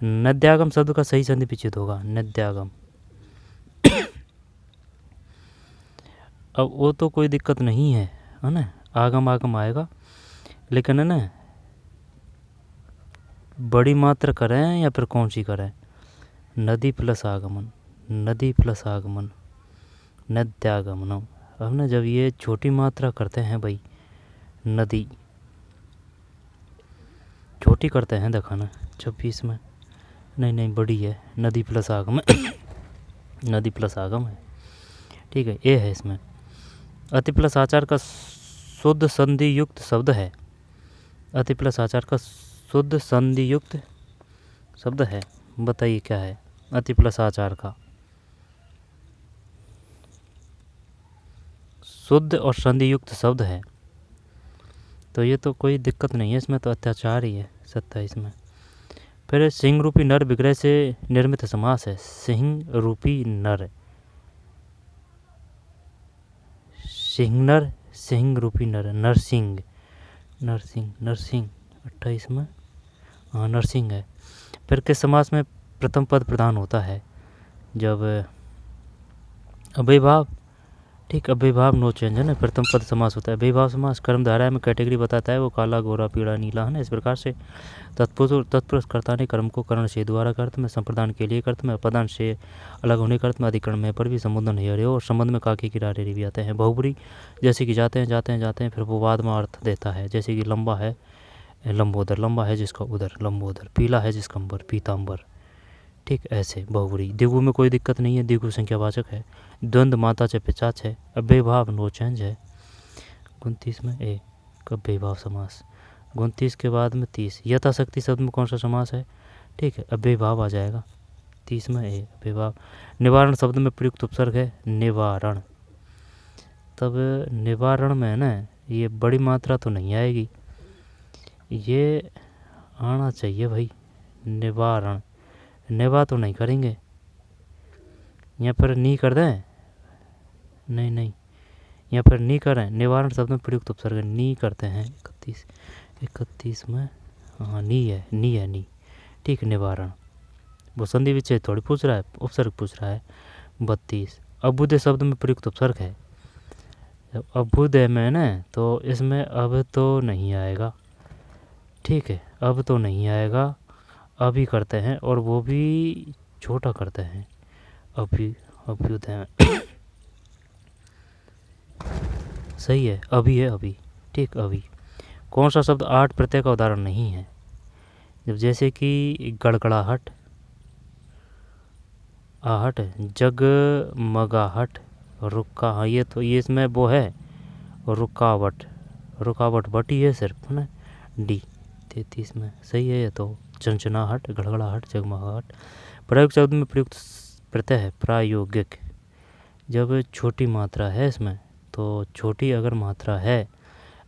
नद्यागम शब्द का सही संधि विच्छेद होगा, नद्यागम। अब वो तो कोई दिक्कत नहीं है ना, आगम आएगा, लेकिन है ना बड़ी मात्रा करें या फिर कौन सी करें, नदी प्लस आगमन, नद्यागमनम। अब ना जब ये छोटी मात्रा करते हैं भाई, नदी छोटी करते हैं, दिखाना 26 में, नहीं बड़ी है, नदी प्लस आगम नदी प्लस आगम है। ठीक है, ये है इसमें। अति प्लस आचार का शुद्ध संधि युक्त शब्द है, अति प्लस आचार का शुद्ध संधि युक्त शब्द है, बताइए क्या है अति प्लस आचार का शुद्ध और संधि युक्त शब्द है, तो ये तो कोई दिक्कत नहीं है, इसमें तो अत्याचार ही है 27 में। फिर सिंह रूपी नर विग्रह से निर्मित समास है, सिंह रूपी नर, सिंह रूपी नर, नरसिंह 28 में, हाँ नरसिंह है। फिर किस समास में प्रथम पद प्रधान होता है, जब अव्ययभाव, ठीक, अव्ययभाव नो चेंज है ना, प्रथम पद समास होता है। अव्ययभाव समास कर्मधारय में कैटेगरी बताता है, वो काला गोरा पीला नीला, है ना। इस प्रकार से तत्पुरुष कर्ता ने कर्म को कर्ण से द्वारा कर्त में, संप्रदान के लिए कर्त में, अपदान से अलग होने कर्त में, अधिकरण में पर भी संबोधन है और संबंध में काकी की रारे भी आते हैं। बहुबरी जैसे कि जाते हैं, फिर वो बाद में अर्थ देता है, जैसे कि लंबा है लंबोदर, लंबा है जिसका उदर लंबोदर, पीला है जिसका अंबर पीताम्बर। ठीक, ऐसे बहुबरी। द्विगु में कोई दिक्कत नहीं है, द्विगु संख्यावाचक है। द्वंद्व माता चे पिचाच है, अव्ययभाव नो चेंज है। 29 में एक अव्ययभाव समास, 29 के बाद में 30। यथाशक्ति शब्द में कौन सा समास है, ठीक है, अव्ययभाव आ जाएगा 30 में ए अव्ययभाव। निवारण शब्द में प्रयुक्त उपसर्ग है निवारण, तब निवारण में ना ये बड़ी मात्रा तो नहीं आएगी, ये आना चाहिए भाई, निवारण, निवा तो नहीं करेंगे, यहाँ पर नी कर दें, नहीं यहाँ पर नी करें, निवारण शब्द में प्रयुक्त उपसर्ग नी करते हैं। 31 में, हाँ नी है, ठीक, निवारण। वो संधि विच्छेद थोड़ी पूछ रहा है, उपसर्ग पूछ रहा है। 32 अभ्युदय शब्द में प्रयुक्त उपसर्ग है, अभ्युदय में ना तो इसमें अब तो नहीं आएगा, ठीक है, अब तो नहीं आएगा, अभी करते हैं और वो भी छोटा करते हैं, अभ्युदय सही है, अभी, ठीक, अभी। कौन सा शब्द 8 प्रत्यय का उदाहरण नहीं है, जब जैसे कि गड़गड़ाहट, आहट, जगमगाहट, रुका, हाँ ये तो ये इसमें वो है, रुकावट बटी है सिर्फ, है ना, डी। 33 में सही है ये तो, चंचनाहट, गड़गड़ाहट, जगमगाहट। प्रयोग शब्द में प्रयुक्त प्रत्यय है प्रायोगिक, जब छोटी मात्रा है इसमें, तो छोटी अगर मात्रा है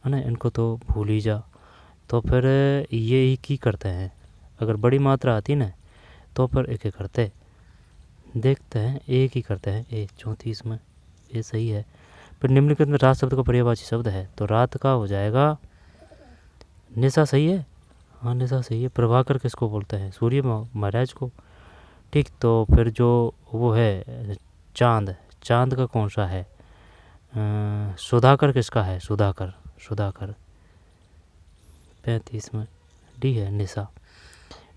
ना, इनको तो भूल ही जा, तो फिर ये एक ही करते हैं। अगर बड़ी मात्रा आती ना तो फिर एक करते, देखते हैं एक ही करते हैं, ए 34 में ये सही है। फिर निम्नलिखित में रात शब्द का पर्यायवाची शब्द है, तो रात का हो जाएगा निशा, सही है, हाँ निशा सही है। प्रभाकर किसको बोलते हैं, सूर्य महाराज को, ठीक। तो फिर जो वो है चांद, चांद का कौन सा है, सुधाकर किसका है, सुधाकर 35 में डी है, निशा।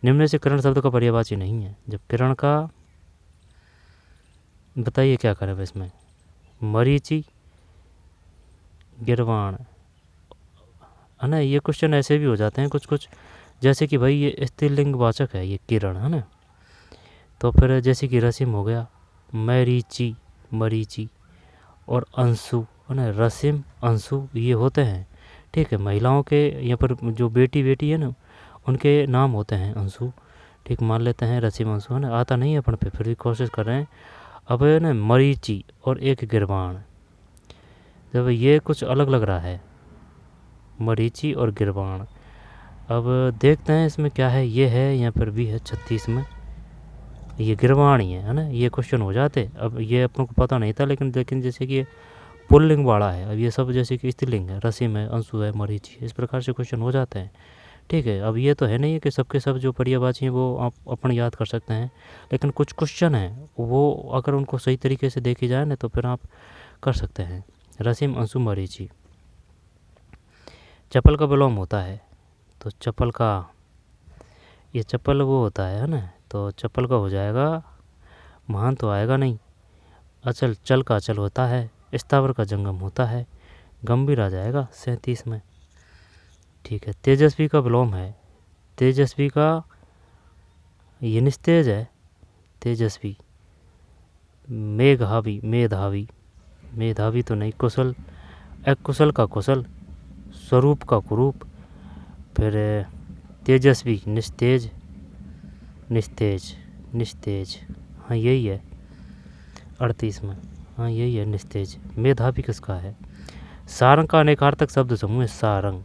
निम्न से किरण शब्द का पर्यायवाची नहीं है, जब किरण का बताइए क्या करें इसमें, मरीचि, गिरवाण, है ना। ये क्वेश्चन ऐसे भी हो जाते हैं कुछ, जैसे कि भाई ये स्त्रीलिंग वाचक है ये किरण, है ना, तो फिर जैसे कि रसिम हो गया, मरीचि और अंशु, है ना, रसिम अंशु ये होते हैं, ठीक है। महिलाओं के यहाँ पर जो बेटी बेटी है ना, उनके नाम होते हैं अंशु। ठीक, मान लेते हैं रसीम अंशु, है ना। आता नहीं है अपन पे, फिर भी कोशिश कर रहे हैं। अब है ना मरीची और एक गिरवाण, जब ये कुछ अलग लग रहा है, मरीची और गिरवाण। अब देखते हैं इसमें क्या है, ये है यहाँ पर भी है 36 में, ये गिरवाण ही है ना। ये क्वेश्चन हो जाते। अब ये अपनों को पता नहीं था, लेकिन जैसे कि ये पुल्लिंग वाला है, अब ये सब जैसे कि स्त्रीलिंग है, रसीम है, अंशु है, मरीची, इस प्रकार से क्वेश्चन हो जाते हैं। ठीक है। अब ये तो है नहीं है कि सबके सब जो पर्यायवाची हैं वो आप अपन याद कर सकते हैं, लेकिन कुछ क्वेश्चन हैं वो अगर उनको सही तरीके से देखी जाए ना तो फिर आप कर सकते हैं। रसीम, अंशु, मरीची। चप्पल का विलोम होता है, तो चप्पल का, ये चप्पल वो होता है ना, तो चप्पल का हो जाएगा, महान तो आएगा नहीं। अचल, चल का अचल होता है। स्थावर का जंगम होता है। गंभीर आ जाएगा 37 में। ठीक है। तेजस्वी का विलोम है, तेजस्वी का ये निस्तेज है, तेजस्वी। मेघावी, मेधावी, मेधावी तो नहीं। कुशल, अकुशल का कुशल। स्वरूप का कुरूप। फिर तेजस्वी, निस्तेज, निस्तेज, निस्तेज, हाँ यही है 38 में, हाँ यही है निस्तेज। मेधावी किसका है? सारंग का अनेकार्थक शब्द समूह है, सारंग।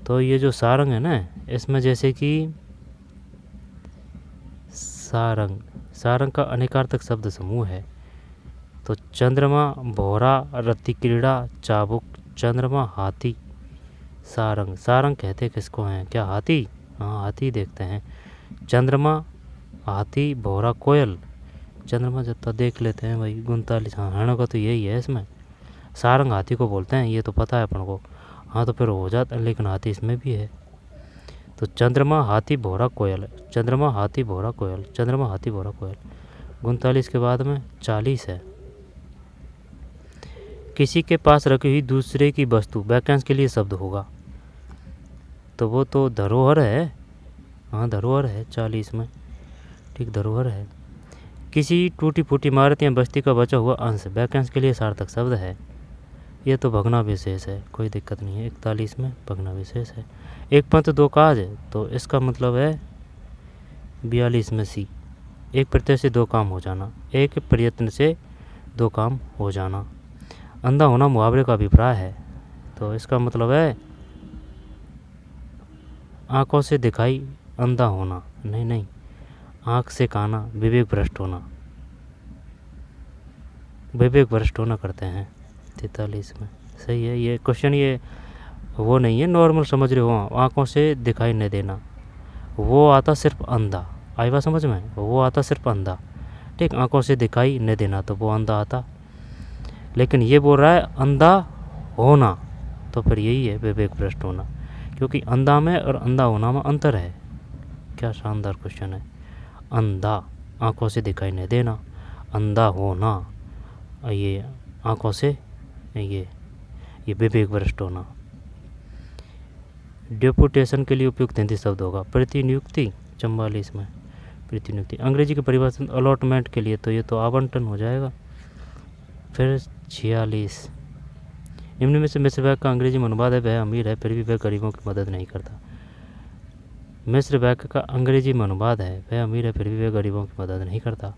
तो ये जो सारंग है ना, इसमें जैसे कि सारंग, सारंग का अनेकार्थक शब्द समूह है, तो चंद्रमा, भौरा, रति क्रीड़ा, चाबुक, चंद्रमा, हाथी, सारंग। सारंग कहते किसको हैं? क्या हाथी? हाँ हाथी। देखते हैं, चंद्रमा, हाथी, भौरा, कोयल। चंद्रमा जत्ता देख लेते हैं भाई, 39। हाँ हरणों का तो यही है इसमें। सारंग हाथी को बोलते हैं, ये तो पता है अपन को। हाँ तो फिर हो जाता, लेकिन हाथी इसमें भी है। तो चंद्रमा, हाथी, भौरा, कोयल। चंद्रमा, हाथी, भौरा, कोयल। चंद्रमा, हाथी, भौरा, कोयल। 39 के बाद में 40 है। किसी के पास रखी हुई दूसरे की वस्तु, वाक्यांश के लिए शब्द होगा, तो वो तो धरोहर है। हाँ धरोहर है 40 में। ठीक, धरोहर है। किसी टूटी फूटी इमारत या बस्ती का बचा हुआ अंश, वाक्यांश के लिए सार्थक शब्द है। ये तो भग्नावशेष है, कोई दिक्कत नहीं है। 41 में भग्नावशेष है। एक पंथ दो काज है, तो इसका मतलब है 42 में सी, एक प्रत्यय से दो काम हो जाना, एक प्रयत्न से दो काम हो जाना। अंधा होना मुहावरे का अभिप्राय है, तो इसका मतलब है आंखों से दिखाई अंधा होना, नहीं नहीं, आँख से काना, विवेक भ्रष्ट होना, विवेक भ्रष्ट होना करते हैं 43 में। सही है ये क्वेश्चन, ये वो नहीं है नॉर्मल समझ रहे हो। आँखों से दिखाई नहीं देना, वो आता सिर्फ अंधा, आई बात समझ में? वो आता सिर्फ अंधा। ठीक, आँखों से दिखाई नहीं देना तो वो अंधा आता, लेकिन ये बोल रहा है अंधा होना, तो फिर यही है विवेक भ्रष्ट होना, क्योंकि अंधा में और अंधा होना में अंतर है। क्या शानदार क्वेश्चन है। अंधा, आँखों से दिखाई नहीं देना, अंधा होना, ये आँखों से ये विवेक भ्रष्ट होना। डेपुटेशन के लिए उपयुक्त हिंदी शब्द होगा प्रतिनियुक्ति, 44 में प्रतिनियुक्ति। अंग्रेजी की परिभाषा अलॉटमेंट के लिए, तो ये तो आवंटन हो जाएगा। फिर 46, निम्न में से मिश्र वाक्य का अंग्रेजी में अनुवाद है, वह अमीर है फिर भी वह गरीबों की मदद नहीं करता। मिश्र वाक्य का अंग्रेजी में अनुवाद है, वह अमीर है फिर भी वह गरीबों की मदद नहीं करता।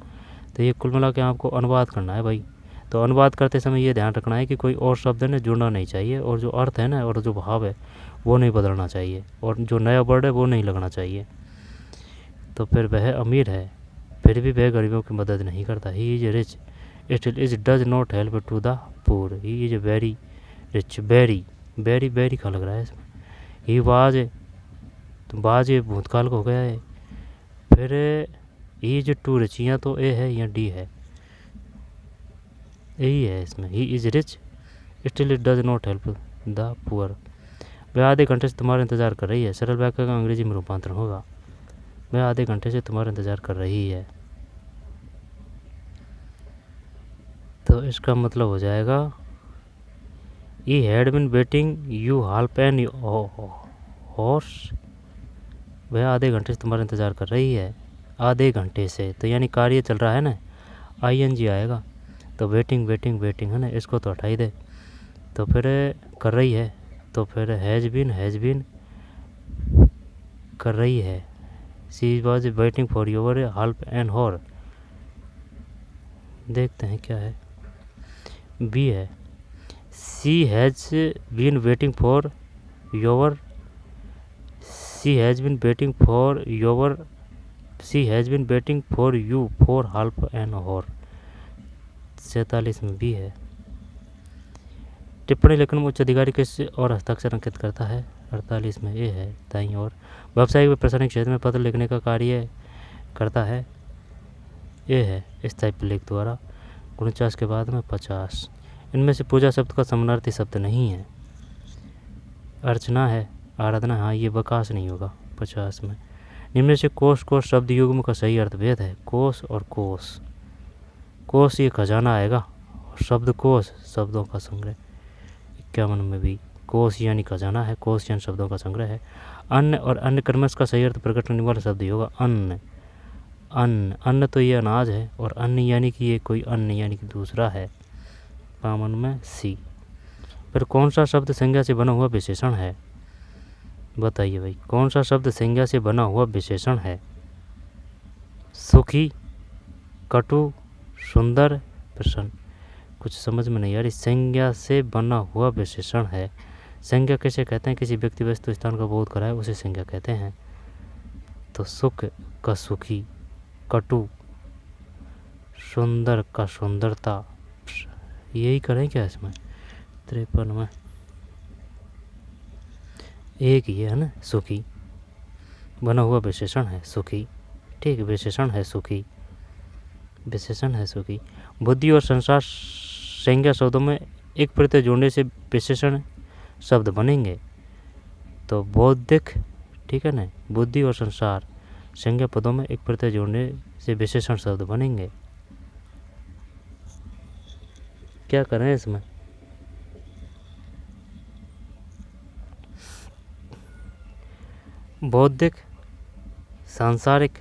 तो ये कुल मिला के आपको अनुवाद करना है भाई। तो अनुवाद करते समय ये ध्यान रखना है कि कोई और शब्द है ना जुड़ना नहीं चाहिए, और जो अर्थ है ना और जो भाव है वो नहीं बदलना चाहिए, और जो नया वर्ड है वो नहीं लगना चाहिए। तो फिर वह अमीर है फिर भी वह गरीबों की मदद नहीं करता। He is rich it is does not help to the poor. He is very rich, very very very का लग रहा है इसमें। ही वाज, तो बाज ये भूतकाल का हो गया है। फिर ही इज टू रिच, या तो ए है या डी है, यही है इसमें। ही is rich still it does not help the poor. वह आधे घंटे से तुम्हारा इंतज़ार कर रही है, सरल वाक्य का अंग्रेजी में रूपांतरण होगा, वह आधे घंटे से तुम्हारा इंतज़ार कर रही है। तो इसका मतलब हो जाएगा he had been waiting you half an horse. वह आधे घंटे से तुम्हारा इंतज़ार कर रही है, आधे घंटे से, तो यानी कार्य चल रहा है ना, ING आएगा। तो वेटिंग वेटिंग वेटिंग है ना, इसको तो हटाई दे। तो फिर कर रही है, तो फिर हैज़ बीन कर रही है। She was waiting for your help and her. देखते हैं क्या है। बी है she has been waiting for your she has been waiting for your she has been waiting for you for help and her. 47 में B है। टिप्पणी लेखन में उच्च अधिकारी किस और हस्ताक्षर अंकित करता है। 48 में ए है दाईं ओर। व्यावसायिक व प्रशासनिक क्षेत्र में पत्र लिखने का कार्य करता है। ए है स्थायी लेख द्वारा। 49 के बाद में 50। इनमें से पूजा शब्द का समानार्थी शब्द नहीं है। अर्चना है, आराधना, हाँ ये वकाश नहीं होगा। 50 में निम्न से कोष शब्द युग्म का सही अर्थ भेद है। कोष और कोष, कोष ये खजाना आएगा और शब्द कोष शब्दों का संग्रह। 51 में भी कोष यानी खजाना है, कोष यानी शब्दों का संग्रह है। अन्न और अन्य क्रमश का सही अर्थ प्रकट करने वाला शब्द होगा अन्न। अन्न, अन्न तो ये अनाज है और अन्न यानी कि ये कोई अन्न यानी कि दूसरा है। 52 में सी। फिर कौन सा शब्द संज्ञा से बना हुआ विशेषण है। बताइए भाई, कौन सा शब्द संज्ञा से बना हुआ विशेषण है। सुखी, कटु, सुंदर, प्रसन्न। कुछ समझ में नहीं आ रही। संज्ञा से बना हुआ विशेषण है। संज्ञा किसे कहते हैं? किसी व्यक्ति वस्तु स्थान का बोध कराए उसे संज्ञा कहते हैं। तो सुख का सुखी, कटु, सुंदर का सुंदरता, यही करें क्या इसमें। 53 में एक ये है ना, सुखी बना हुआ विशेषण है सुखी। ठीक, विशेषण है सुखी, विशेषण है सुखी। बुद्धि और संसार संज्ञा शब्दों में एक प्रत्यय जोड़ने से विशेषण शब्द बनेंगे। तो बौद्धिक, ठीक है ना, बुद्धि और संसार संज्ञा पदों में एक प्रत्यय जोड़ने से विशेषण शब्द बनेंगे। क्या करें इसमें। बौद्धिक, सांसारिक,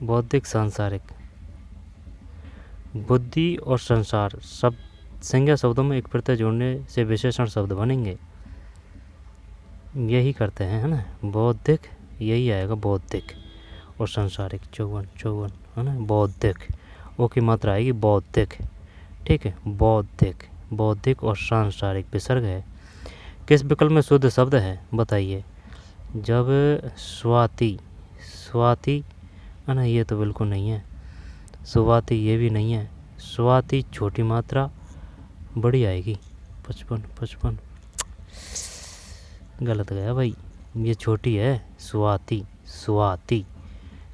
बौद्धिक, सांसारिक, बुद्धि और संसार शब्द संज्ञा शब्दों में एक प्रत्यय जोड़ने से विशेषण शब्द बनेंगे। यही करते हैं, है ना। बौद्धिक यही आएगा, बौद्धिक और संसारिक। 54 है ना, बौद्धिक, ओ की मात्रा आएगी बौद्धिक। ठीक है, बौद्धिक, बौद्धिक और सांसारिक विसर्ग है। किस विकल्प में शुद्ध शब्द है बताइए। जब स्वाति, स्वाति है ना, ये तो बिल्कुल नहीं है। स्वाति ये भी नहीं है। स्वाति छोटी मात्रा बड़ी आएगी। 55 गलत गया भाई, ये छोटी है। स्वाति, स्वाति,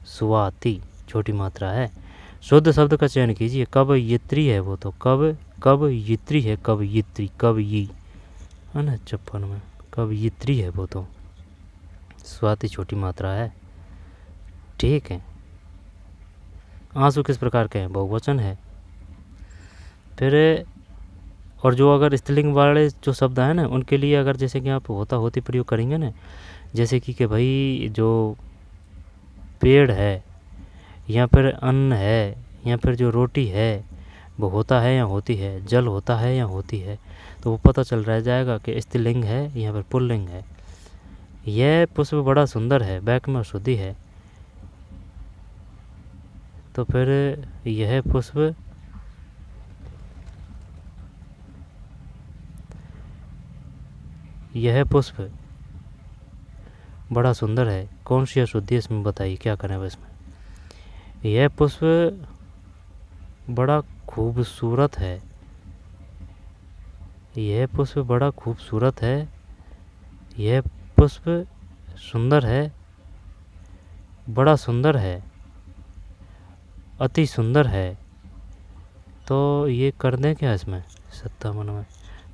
स्वाति छोटी मात्रा है। शुद्ध शब्द का चयन कीजिए। कब यित्री है वो तो, कब यित्री है, कब यित्री, कब यी है ना। 56 में कब यित्री है वो तो, स्वाति छोटी मात्रा है। ठीक है। आंसू किस प्रकार के हैं? बहुवचन है। फिर और जो अगर स्त्रीलिंग वाले जो शब्द हैं ना, उनके लिए अगर जैसे कि आप होता होती प्रयोग करेंगे ना, जैसे कि भाई जो पेड़ है या फिर अन्न है या फिर जो रोटी है वो होता है या होती है, जल होता है या होती है, तो वो पता चल रह जाएगा कि स्त्रीलिंग है या फिर पुल्लिंग है। यह पुष्प बड़ा सुंदर है, बैक में शुद्धि है। तो फिर यह पुष्प बड़ा सुंदर है। कौन सी अशुद्धि इसमें बताइए, क्या करें अब इसमें। यह पुष्प बड़ा खूबसूरत है। यह पुष्प बड़ा खूबसूरत है। यह पुष्प सुंदर है, बड़ा सुंदर है, अति सुंदर है। तो ये कर दें क्या इसमें। 57 में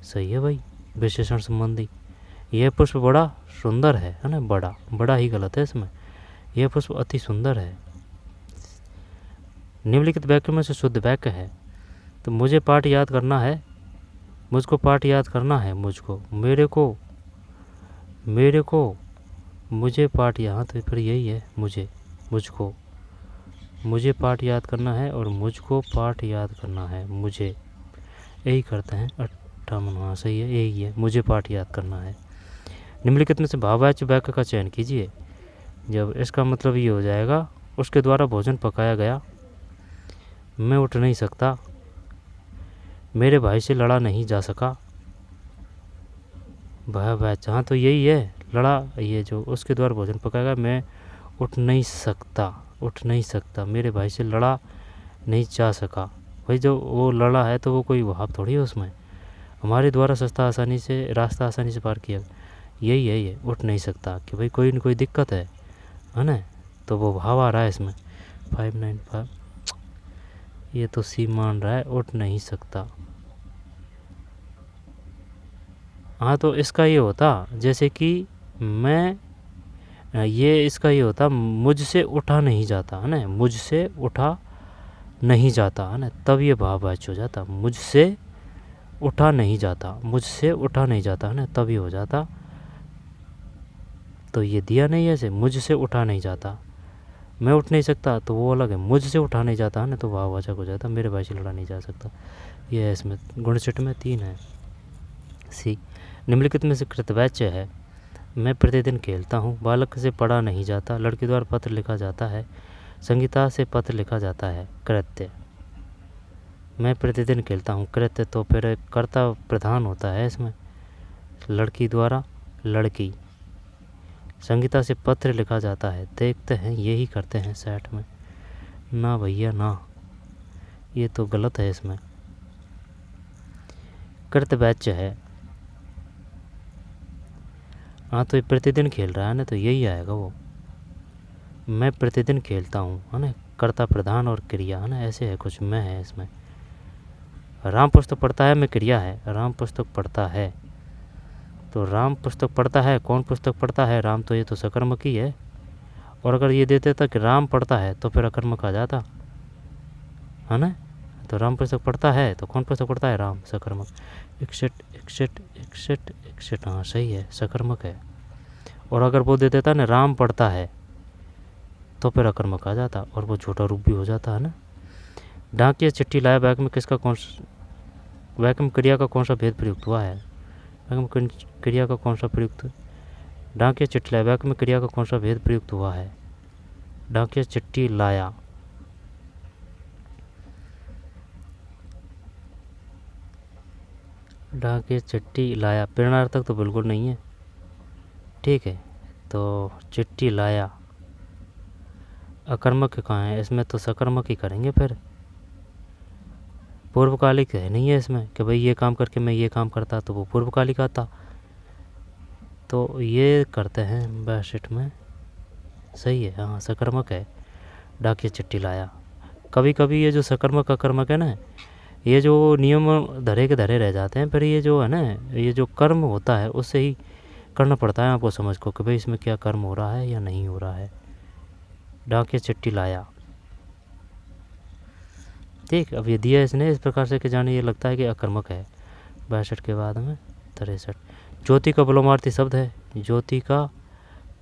सही है भाई, विशेषण संबंधी। यह पुष्प बड़ा सुंदर है ना, बड़ा ही गलत है इसमें। यह पुष्प अति सुंदर है। निम्नलिखित वाक्य में से शुद्ध वाक्य है। तो मुझे पाठ याद करना है, मुझको पाठ याद करना है, मुझको, मेरे को, मुझे पाठ, यहाँ तो फिर यही है, मुझको, मुझे पाठ याद करना है और मुझको पाठ याद करना है, मुझे, यही करते हैं। 58। हाँ सही है, यही है, मुझे पाठ याद करना है। निम्नलिखित में से भाववाच्य वाक्य का चयन कीजिए। जब इसका मतलब ये हो जाएगा, उसके द्वारा भोजन पकाया गया, मैं उठ नहीं सकता, मेरे भाई से लड़ा नहीं जा सका। भाववाच्य, हाँ तो यही है, लड़ा, ये जो उसके द्वारा भोजन पकाया गया, मैं उठ नहीं सकता, मेरे भाई से लड़ा नहीं जा सका। भाई जो वो लड़ा है तो वो कोई भाव थोड़ी है उसमें, हमारे द्वारा रास्ता आसानी से पार किया, यही है ये, उठ नहीं सकता कि भाई कोई न कोई दिक्कत है ना, तो वो भाव आ रहा है इसमें। 595 ये तो सी मान रहा है, उठ नहीं सकता। हाँ तो इसका ये होता जैसे कि मैं, ये इसका ये होता मुझसे उठा नहीं जाता है ना, मुझसे उठा नहीं जाता है ना, तब ये भाववाच्य हो जाता, मुझसे उठा नहीं जाता है ना, तब ये हो जाता। तो ये दिया नहीं है ऐसे, मुझसे उठा नहीं जाता, मैं उठ नहीं सकता तो वो अलग है, मुझसे उठा नहीं जाता है ना, तो भाववाचक हो जाता, मेरे भाई से लड़ा नहीं जा सकता। ये है इसमें, गुणचिट में 3 है। सी, निम्नलिखित में से कृतवाच्य है। मैं प्रतिदिन खेलता हूँ, बालक से पढ़ा नहीं जाता, लड़की द्वारा पत्र लिखा जाता है, संगीता से पत्र लिखा जाता है। कृत्य, मैं प्रतिदिन खेलता हूँ, कृत्य तो फिर कर्ता प्रधान होता है इसमें, लड़की द्वारा लड़की, संगीता से पत्र लिखा जाता है। देखते हैं यही करते हैं 60 में। ना भैया ना, ये तो गलत है इसमें, कृतवाच्य है। हाँ तो ये प्रतिदिन खेल रहा है ना, तो यही आएगा वो, मैं प्रतिदिन खेलता हूँ है ना, कर्ता प्रधान और क्रिया है ना, ऐसे है कुछ, मैं है इसमें। राम पुस्तक पढ़ता है, मैं क्रिया है, राम पुस्तक पढ़ता है, तो राम पुस्तक पढ़ता है, कौन पुस्तक पढ़ता है, राम, तो ये तो सकर्मक ही है। और अगर ये देते था कि राम पढ़ता है तो फिर अकर्मक आ जाता है ना, तो राम पुस्तक पढ़ता है तो कौन पुस्तक पढ़ता है, राम, सकर्मक। 61 हाँ सही है, सकर्मक है। और अगर वो दे देता ना राम पढ़ता है तो फिर अकर्मक आ जाता, और वो छोटा रूप भी हो जाता है ना। डाकिया चिट्ठी लाया, वाक्य में क्रिया का कौन सा भेद प्रयुक्त हुआ है, वाक्य में क्रिया का कौन सा प्रयुक्त, डाकिया चिट्ठी लाया, वाक्य में क्रिया का कौन सा भेद प्रयुक्त हुआ है, डाकिया चिट्ठी लाया, डाकिया चिट्ठी लाया, प्रेरणार्थक तो बिल्कुल नहीं है, ठीक है, तो चिट्ठी लाया अकर्मक कहाँ है इसमें, तो सकर्मक ही करेंगे फिर, पूर्वकालिक है नहीं है इसमें कि भाई ये काम करके मैं ये काम करता, तो वो पूर्वकालिक आता, तो ये करते हैं 62 में, सही है, हाँ सकर्मक है, डाकिया चिट्ठी लाया। कभी कभी ये जो सकर्मक अकर्मक है ना, ये जो नियम धरे के धरे रह जाते हैं, फिर ये जो है ना, ये जो कर्म होता है उससे ही करना पड़ता है आपको समझ को कि भाई इसमें क्या कर्म हो रहा है या नहीं हो रहा है। डाकिया चिट्ठी लाया, ठीक, अब ये दिया इसने इस प्रकार से कि जाने ये लगता है कि अकर्मक है। 62 के बाद में 63, ज्योति का विलोमार्थी शब्द है, ज्योति का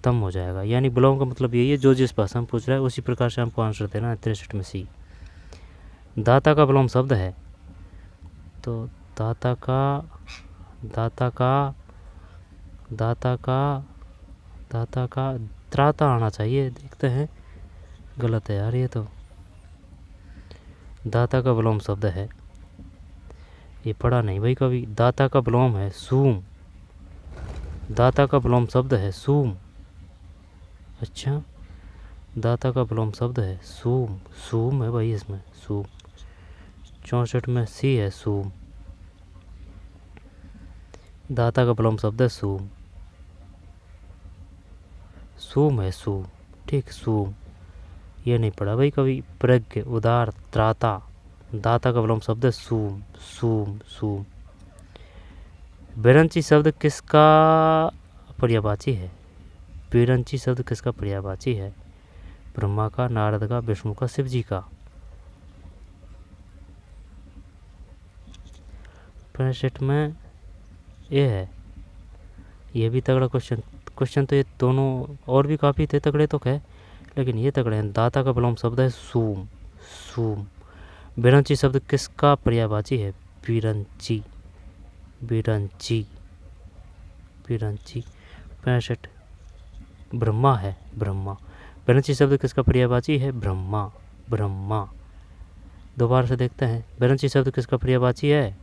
तम हो जाएगा, यानी विलोम का मतलब यही है, जो जिस भाषा में पूछ रहा है उसी प्रकार से हमको आंसर देना है। 63 में सी। दाता का विलोम शब्द है, तो दाता का त्राता आना चाहिए, देखते हैं, गलत है यार ये तो, दाता का विलोम शब्द है, ये पढ़ा नहीं भाई कभी, दाता का विलोम है सूम, दाता का विलोम शब्द है सूम, अच्छा, दाता का विलोम शब्द है सूम, सूम है भाई इसमें, सूम। 64 में सी है, सूम, दाता का विलोम शब्द है सूम, सूम है, सूम, ठीक, सूम, ये नहीं पढ़ा भाई कभी। प्रज्ञ, उदार, त्राता, दाता का विलोम शब्द है सूम, सूम, सूम। विरंची शब्द किसका पर्यायवाची है, विरंची शब्द किसका पर्यायवाची है, ब्रह्मा का, नारद का, विष्णु का, शिव जी का। 65 में ये है, ये भी तगड़ा क्वेश्चन तो ये दोनों और भी काफ़ी थे तगड़े तो कहे, लेकिन ये तगड़े हैं। दाता का विलोम शब्द है सूम, सूम। विरंची शब्द किसका पर्यायवाची है, विरंची, बिरंची, बिरंची। 65 ब्रह्मा है, ब्रह्मा। बिरंची शब्द किसका पर्यायवाची है? ब्रह्मा, ब्रह्मा। दोबारा से देखते हैं, बिरंची शब्द किसका पर्यायवाची है?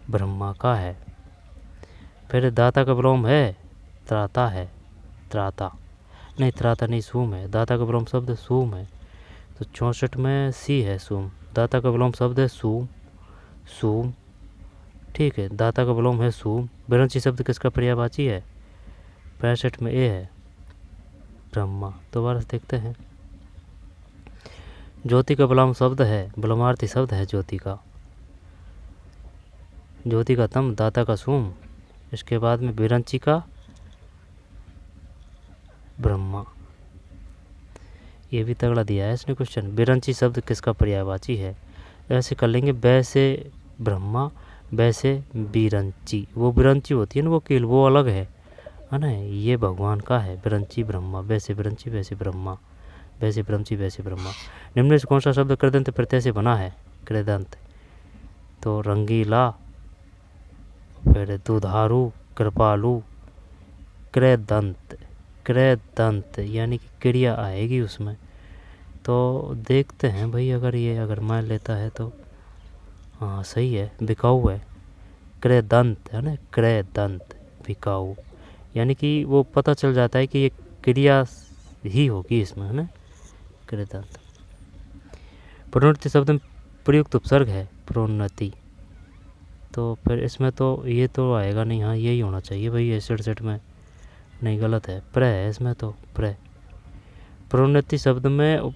ब्रह्मा का है। फिर दाता का विलोम है? त्राता है, त्राता। नहीं, त्राता नहीं, सूम है। दाता का विलोम शब्द सूम है, तो 64 में सी है, सूम। दाता का विलोम शब्द है सूम, सूम। ठीक है, दाता का विलोम है सूम। बिरंची शब्द किसका पर्यायवाची है? 65 में ए है, ब्रह्मा। दोबारा से देखते हैं, ज्योति का विलोम शब्द है, विलोमार्थी शब्द है ज्योति का। ज्योति का तम, दाता का सूम, इसके बाद में बिरंची का ब्रह्मा। ये भी तगड़ा दिया है इसने क्वेश्चन। बिरंची शब्द किसका पर्यायवाची है? ऐसे कर लेंगे, बै से ब्रह्मा, बै से बिरंची। वो बिरंची होती है ना, वो कील, वो अलग है ना, ये भगवान का है। बिरंची ब्रह्मा, वैसे बिरंची वैसे ब्रह्मा, वैसे ब्रह्मची वैसे ब्रह्मा। निम्न से कौन सा शब्द कृदंत प्रत्यय से बना है? कृदंत, तो रंगीला, फिर दुधारू, कृपालु, कृदंत। कृदंत यानी कि क्रिया आएगी उसमें। तो देखते हैं भाई, अगर मान लेता है तो हाँ सही है, बिकाऊ है। कृदंत है ना, कृदंत, बिकाऊ, यानी कि वो पता चल जाता है कि ये क्रिया ही होगी इसमें, है ना, कृदंत। प्रोन्नति शब्द में प्रयुक्त उपसर्ग है, प्रोन्नति, तो फिर इसमें तो ये तो आएगा नहीं। हाँ यही होना चाहिए भाई, ये 67 में नहीं, गलत है, प्र है इसमें, तो प्र। प्रोन्नति शब्द में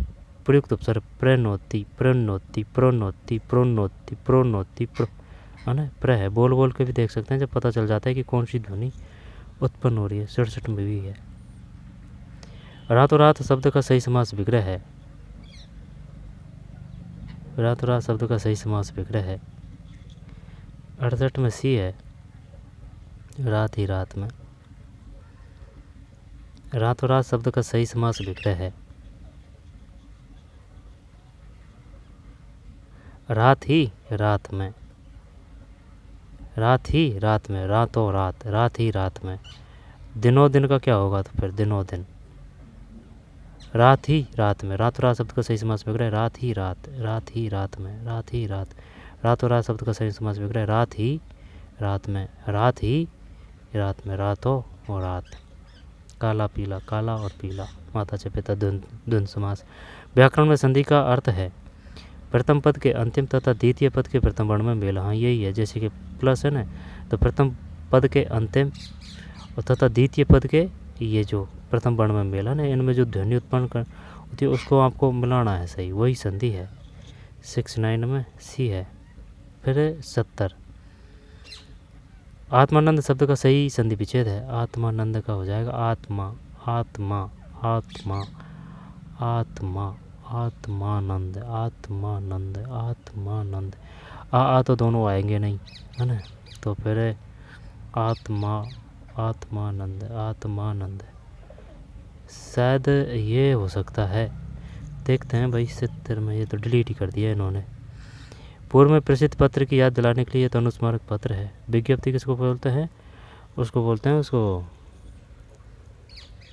प्रयुक्त उपसर्ग प्रोन्नति, प्रोन्नति, प्रोन्नति, प्रोन्नति, प्रोन्नति, है ना, प्र है। बोल बोल के भी देख सकते हैं, जब पता चल जाता है कि कौन सी ध्वनि उत्पन्न हो रही है। 67 में भी है। रातों रात शब्द का सही समास विग्रह है। रातों रात शब्द का सही समास विग्रह है। 68 में सी है, रात ही रात में। रातों रात शब्द का सही समास विग्रह है। रात ही रात में, रात ही रात में, रातों रात, रात ही रात में। दिनों दिन का क्या होगा? तो फिर दिनों दिन। रात ही रात में, रातों रात शब्द का सही समास विग्रह रात ही रात, रात ही रात में, रात ही रात। रातों रात शब्द का सही समास विग्रह रात ही रात में, रात ही रात में, रातों और रात। काला पीला, काला और पीला, माता से पिता द्वंद्व समास। व्याकरण में संधि का अर्थ है प्रथम पद के अंतिम तथा द्वितीय पद के प्रथम वर्ण में मेल। हाँ यही है, जैसे कि प्लस है ना, तो प्रथम पद के अंतिम और तथा द्वितीय पद के ये जो प्रथम वर्ण में मेल है ना, इनमें जो ध्वनि उत्पन्न कर होती है उसको आपको मिलाना है, सही वही संधि है। 69 में सी है। फिर 70 आत्मानंद शब्द का सही संधि विच्छेद है। आत्मानंद का हो जाएगा आत्मा, आत्मा, आत्मा, आत्मा, आत्मानंद, आत्मानंद, आत्मानंद। आ तो दोनों आएंगे नहीं, है ना, तो फिर आत्मा, आत्मानंद, आत्मानंद। शायद ये हो सकता है, देखते हैं भाई। 70 में ये तो डिलीट ही कर दिया इन्होंने। पूर्व में प्रसिद्ध पत्र की याद दिलाने के लिए तो अनुस्मारक पत्र है। विज्ञप्ति किसको बोलते हैं? उसको बोलते हैं, उसको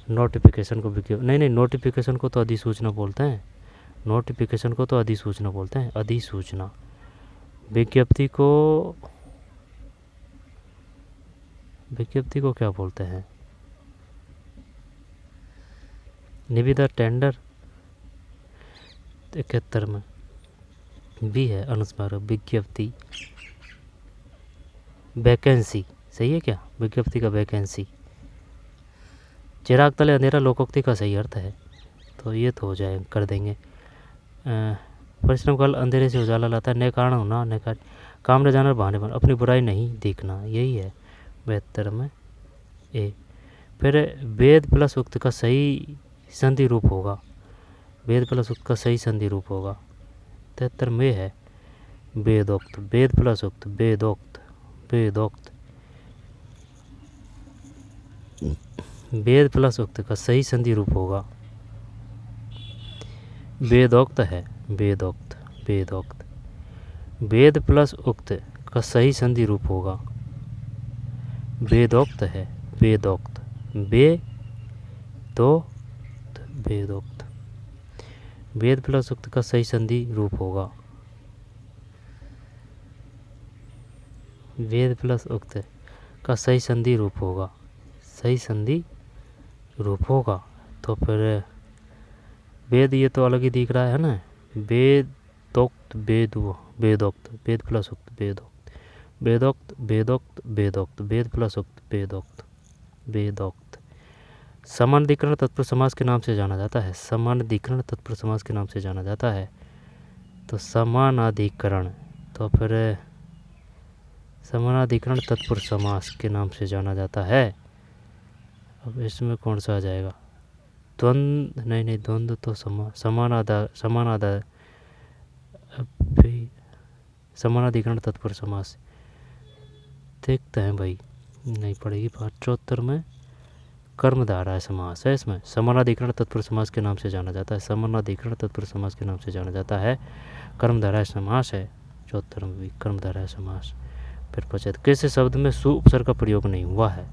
नोटिफिकेशन को विज्ञप्ति नहीं, नोटिफिकेशन को तो अधिसूचना बोलते हैं। नोटिफिकेशन को तो अधिसूचना बोलते हैं, अधिसूचना। विज्ञप्ति को क्या बोलते हैं? निविदा, टेंडर। 71 में भी है अनुस्मारक, विज्ञप्ति, वैकेंसी। सही है क्या? विज्ञप्ति का वैकेंसी। चिराग तले अंधेरा लोकोक्ति का सही अर्थ है, तो ये तो हो जाए, कर देंगे। परिश्रम काल अंधेरे से उजाला लाता है। नए कारण होना, नए कार्य, काम न जाना, बहाने बन, अपनी बुराई नहीं देखना, यही है 72 में ए। फिर वेद प्लस उक्त का सही संधि रूप होगा। वेद प्लस उक्त का सही संधि रूप होगा 73 में है वेदोक्त। वेद प्लस उक्त, वेदोक्त, वेदोक्त। वेद प्लस उक्त का सही संधि रूप होगा वेदोक्त है, वेदोक्त, वेदोक्त। वेद प्लस उक्त का सही संधि रूप होगा वेदोक्त है, वेदोक्त, वेदोक्त, वेदोक्त। वेद प्लस उक्त का सही संधि रूप होगा, वेद प्लस उक्त का सही संधि रूप होगा, सही संधि रूप होगा। तो फिर वेद ये तो अलग ही दिख रहा है ना, वेदोक्त, वेदोक्त, वेद प्लस उक्त, वेदोक्त, वेदोक्त, वेदोक्त, वेदोक्त, वेद प्लस उक्त, वेदोक्त, वेदोक्त। समानाधिकरण तत्पुरुष समास के नाम से जाना जाता है, समानाधिकरण तत्पुरुष समास के नाम से जाना जाता है। तो समानाधिकरण, तो फिर समानाधिकरण तत्पुरुष समास के नाम से जाना जाता है। अब इसमें कौन सा आ जाएगा, द्वंद्व, नहीं द्वंद्व तो समानाधिकरण तत्पुरुष समास देखते हैं भाई, नहीं पड़ेगी बात। 74 में कर्मधारय समास है, इसमें समानाधिकरण तत्पुरुष समास के नाम से जाना जाता है, समानाधिकरण तत्पुरुष समास के नाम से जाना जाता है, कर्मधारय समास है। 74 में भी कर्मधारय समास। फिर 75 किस शब्द में सु उपसर्ग का प्रयोग नहीं हुआ है।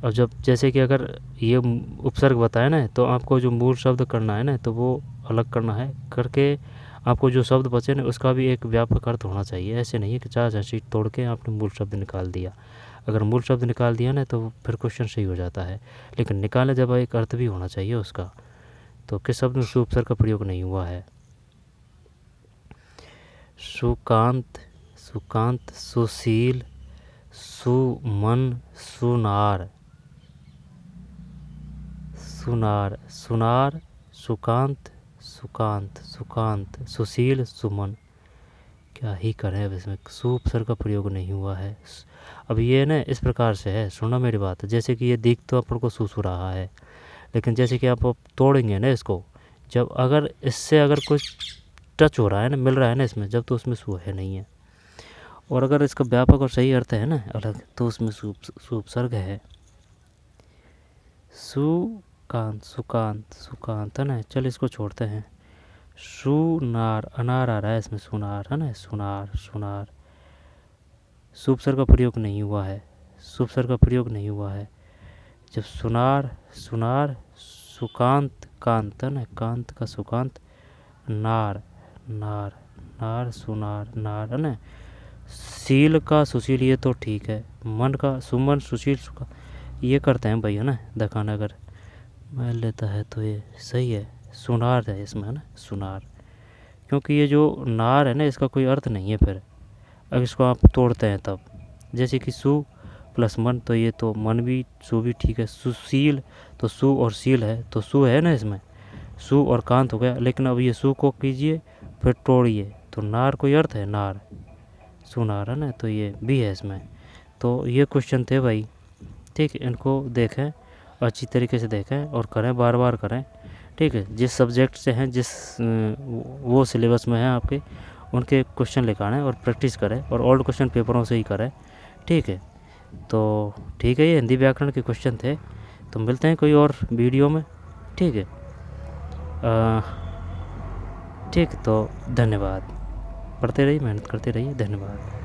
और जब जैसे कि अगर ये उपसर्ग बताए ना, तो आपको जो मूल शब्द करना है ना, तो वो अलग करना है, करके आपको जो शब्द बचे ना उसका भी एक व्यापक अर्थ होना चाहिए। ऐसे नहीं है कि 4 शीट तोड़ के आपने मूल शब्द निकाल दिया। अगर मूल शब्द निकाल दिया ना तो फिर क्वेश्चन सही हो जाता है, लेकिन निकाले जब एक अर्थ भी होना चाहिए उसका। तो किस शब्द में सु उपसर्ग का प्रयोग नहीं हुआ है। सुकांत, सुकांत, सुशील, सुमन, सुनार, सुनार, सुनार, सुकांत, सुकांत, सुकांत, सुशील, सुमन। क्या ही करें, अब इसमें सु उपसर्ग का प्रयोग नहीं हुआ है। अब ये ना इस प्रकार से है, सुनना मेरी बात, जैसे कि ये दिख तो अपन को सु रहा है, लेकिन जैसे कि आप तोड़ेंगे ना इसको, जब अगर इससे अगर कुछ टच हो रहा है ना, मिल रहा है ना इसमें, जब तो उसमें सु है नहीं है। और अगर इसका व्यापक और सही अर्थ है ना अलग, तो उसमें सु उपसर्ग है। सुकांत, सुकांत, सुकांत है ना, चल इसको छोड़ते हैं। सुनार, अनार आ रहा है इसमें, सुनार है ना, सुनार, सुनार। सु उपसर्ग का प्रयोग नहीं हुआ है, सु उपसर्ग का प्रयोग नहीं हुआ है। जब सुनार, सुनार, सुकांत, कांत है ना, कांत का सुकांत, नार, नार, नार, सुनार, नार है ना। शील का सुशील, ये तो ठीक है। मन का सुमन, सुशील, सुका, ये करते हैं भाई है ना, दखाना अगर मैं लेता है तो ये सही है। सुनार है इसमें है ना, सुनार, क्योंकि ये जो नार है ना इसका कोई अर्थ नहीं है। फिर अब इसको आप तोड़ते हैं तब, जैसे कि सु प्लस मन, तो ये तो मन भी सु भी ठीक है। सुशील तो सु और शील है, तो सु है ना इसमें, सु और कांत हो गया। लेकिन अब ये सु को कीजिए फिर तोड़िए, तो नार कोई अर्थ है, नार, सुनार है ना, तो ये भी है इसमें। तो ये क्वेश्चन थे भाई, ठीक है। इनको देखें, अच्छी तरीके से देखें और करें, बार बार करें, ठीक है। जिस सब्जेक्ट से हैं, जिस वो सिलेबस में हैं आपके, उनके क्वेश्चन लेकर आएँ और प्रैक्टिस करें, और ओल्ड क्वेश्चन पेपरों से ही करें, ठीक है। तो ठीक है, ये हिंदी व्याकरण के क्वेश्चन थे। तो मिलते हैं कोई और वीडियो में, ठीक है। ठीक, तो धन्यवाद। पढ़ते रहिए, मेहनत करते रहिए, धन्यवाद।